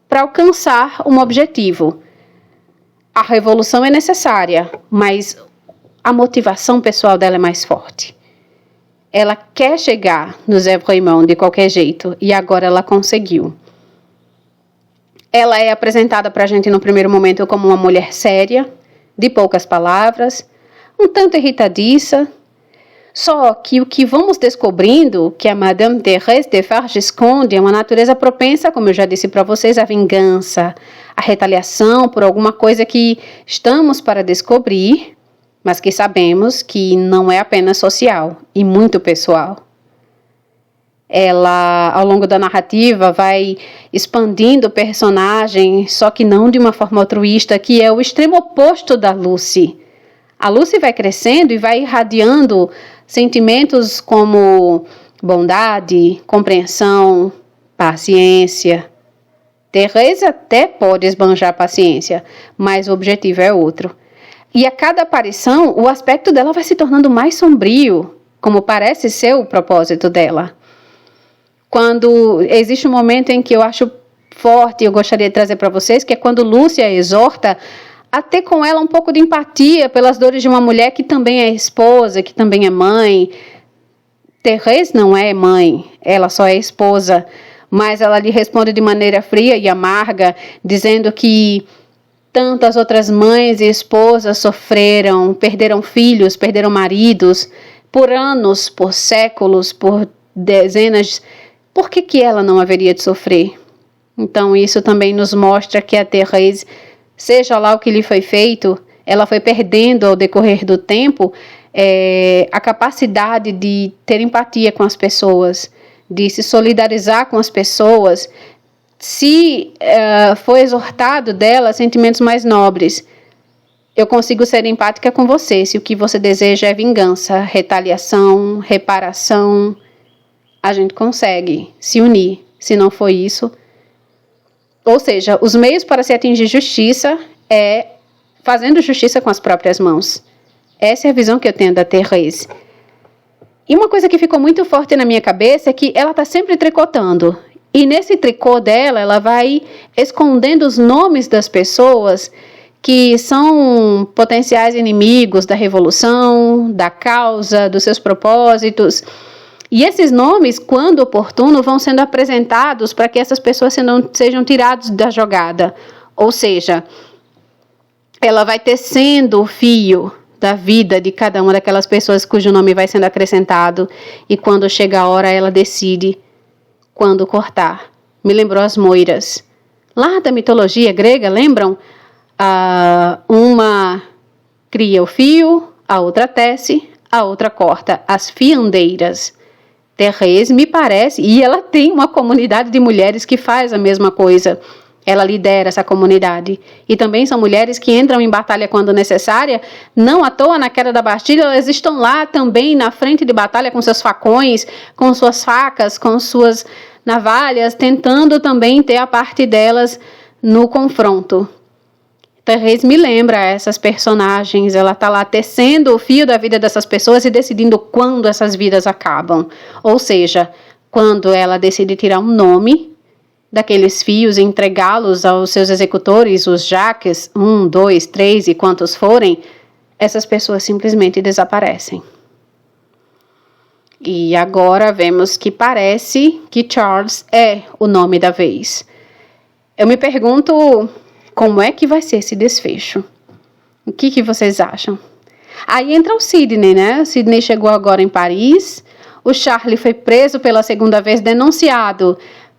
para alcançar um objetivo. A revolução é necessária, mas a motivação pessoal dela é mais forte. Ela quer chegar no Zé Raymond de qualquer jeito, e agora ela conseguiu. Ela é apresentada para a gente no primeiro momento como uma mulher séria, de poucas palavras, um tanto irritadiça. Só que o que vamos descobrindo que a Madame Thérèse Defarge esconde é uma natureza propensa, como eu já disse para vocês, à vingança, à retaliação por alguma coisa que estamos para descobrir, mas que sabemos que não é apenas social e muito pessoal. Ela, ao longo da narrativa, vai expandindo o personagem, só que não de uma forma altruísta, que é o extremo oposto da Lucy. A Lucy vai crescendo e vai irradiando sentimentos como bondade, compreensão, paciência. Thérèse até pode esbanjar paciência, mas o objetivo é outro. E a cada aparição, o aspecto dela vai se tornando mais sombrio, como parece ser o propósito dela. Quando existe um momento em que eu acho forte, eu gostaria de trazer para vocês, que é quando Lúcia exorta a ter com ela um pouco de empatia pelas dores de uma mulher que também é esposa, que também é mãe. Thérèse não é mãe, ela só é esposa, mas ela lhe responde de maneira fria e amarga, dizendo que tantas outras mães e esposas sofreram, perderam filhos, perderam maridos, por anos, por séculos, por dezenas. Por que ela não haveria de sofrer? Então isso também nos mostra que a Thérèse, seja lá o que lhe foi feito, ela foi perdendo ao decorrer do tempo a capacidade de ter empatia com as pessoas, de se solidarizar com as pessoas. Se foi exortado dela sentimentos mais nobres, eu consigo ser empática com você. Se o que você deseja é vingança, retaliação, reparação, a gente consegue se unir. Se não for isso, ou seja, os meios para se atingir justiça é fazendo justiça com as próprias mãos. Essa é a visão que eu tenho da Thérèse. E uma coisa que ficou muito forte na minha cabeça é que ela está sempre tricotando. E nesse tricô dela, ela vai escondendo os nomes das pessoas que são potenciais inimigos da revolução, da causa, dos seus propósitos. E esses nomes, quando oportuno, vão sendo apresentados para que essas pessoas sejam tiradas da jogada. Ou seja, ela vai tecendo o fio da vida de cada uma daquelas pessoas cujo nome vai sendo acrescentado. E quando chega a hora, ela decide quando cortar. Me lembrou as moiras. Lá da mitologia grega, lembram? Uma cria o fio, a outra tece, a outra corta. As fiandeiras. Thérèse me parece, e ela tem uma comunidade de mulheres que faz a mesma coisa. Ela lidera essa comunidade. E também são mulheres que entram em batalha quando necessária. Não à toa, na queda da Bastilha, elas estão lá também na frente de batalha com seus facões, com suas facas, com suas navalhas, tentando também ter a parte delas no confronto. Thérèse me lembra essas personagens, ela está lá tecendo o fio da vida dessas pessoas e decidindo quando essas vidas acabam. Ou seja, quando ela decide tirar um nome daqueles fios e entregá-los aos seus executores, os Jacques, 1, 2, 3 e quantos forem, essas pessoas simplesmente desaparecem. E agora vemos que parece que Charles é o nome da vez. Eu me pergunto como é que vai ser esse desfecho. O que vocês acham? Aí entra o Sidney, né? O Sidney chegou agora em Paris. O Charlie foi preso pela segunda vez, denunciado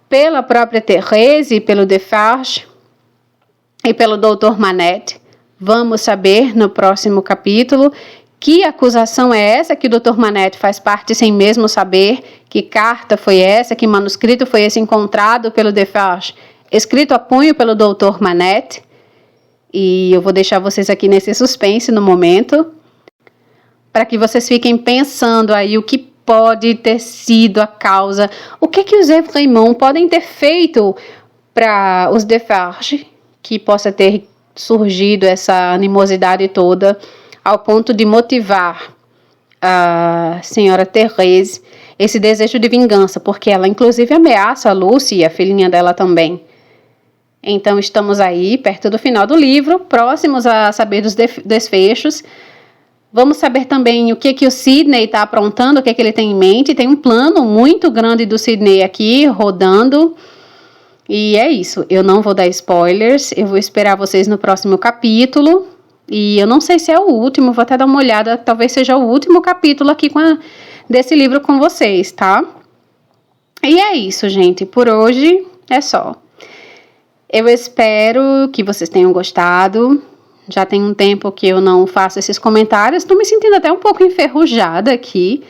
pela própria Thérèse, pelo Defarge e pelo Dr. Manette. Vamos saber no próximo capítulo que acusação é essa que o Dr. Manette faz parte sem mesmo saber, que carta foi essa, que manuscrito foi esse encontrado pelo Defarge, escrito a punho pelo Dr. Manette. E eu vou deixar vocês aqui nesse suspense no momento, para que vocês fiquem pensando aí o que pode ter sido a causa, o que os Evrémonde podem ter feito para os Defarge, que possa ter surgido essa animosidade toda, ao ponto de motivar a senhora Thérèse. esse desejo de vingança, porque ela inclusive ameaça a Lucy e a filhinha dela também. Então estamos aí, perto do final do livro, próximos a saber dos desfechos. Vamos saber também o que o Sidney está aprontando, o que ele tem em mente. Tem um plano muito grande do Sidney aqui, rodando. E é isso, eu não vou dar spoilers, eu vou esperar vocês no próximo capítulo. E eu não sei se é o último, vou até dar uma olhada, talvez seja o último capítulo aqui desse livro com vocês, tá? E é isso, gente, por hoje é só. Eu espero que vocês tenham gostado. Já tem um tempo que eu não faço esses comentários. Estou me sentindo até um pouco enferrujada aqui.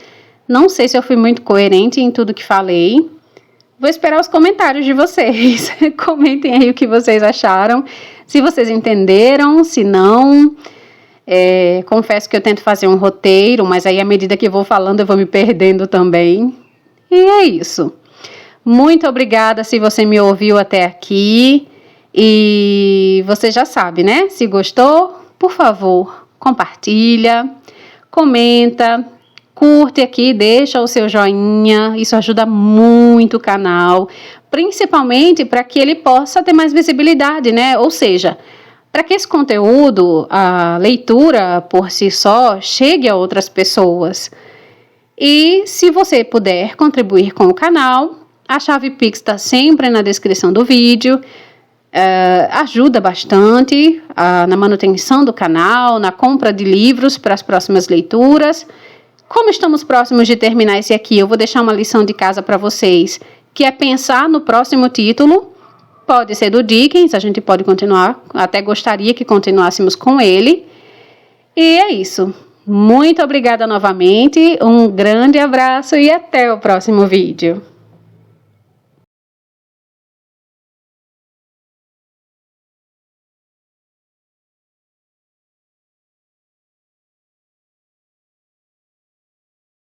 Não sei se eu fui muito coerente em tudo que falei. Vou esperar os comentários de vocês. Comentem aí o que vocês acharam. Se vocês entenderam, se não. Confesso que eu tento fazer um roteiro, mas aí à medida que eu vou falando eu vou me perdendo também. E é isso. Muito obrigada se você me ouviu até aqui. E você já sabe, né? Se gostou, por favor, compartilha, comenta, curte aqui, deixa o seu joinha. Isso ajuda muito o canal, principalmente para que ele possa ter mais visibilidade, né? Ou seja, para que esse conteúdo, a leitura por si só, chegue a outras pessoas. E se você puder contribuir com o canal, a chave Pix está sempre na descrição do vídeo. Ajuda bastante na manutenção do canal, na compra de livros para as próximas leituras. Como estamos próximos de terminar esse aqui, eu vou deixar uma lição de casa para vocês, que é pensar no próximo título. Pode ser do Dickens, a gente pode continuar, até gostaria que continuássemos com ele. E é isso. Muito obrigada novamente, um grande abraço e até o próximo vídeo.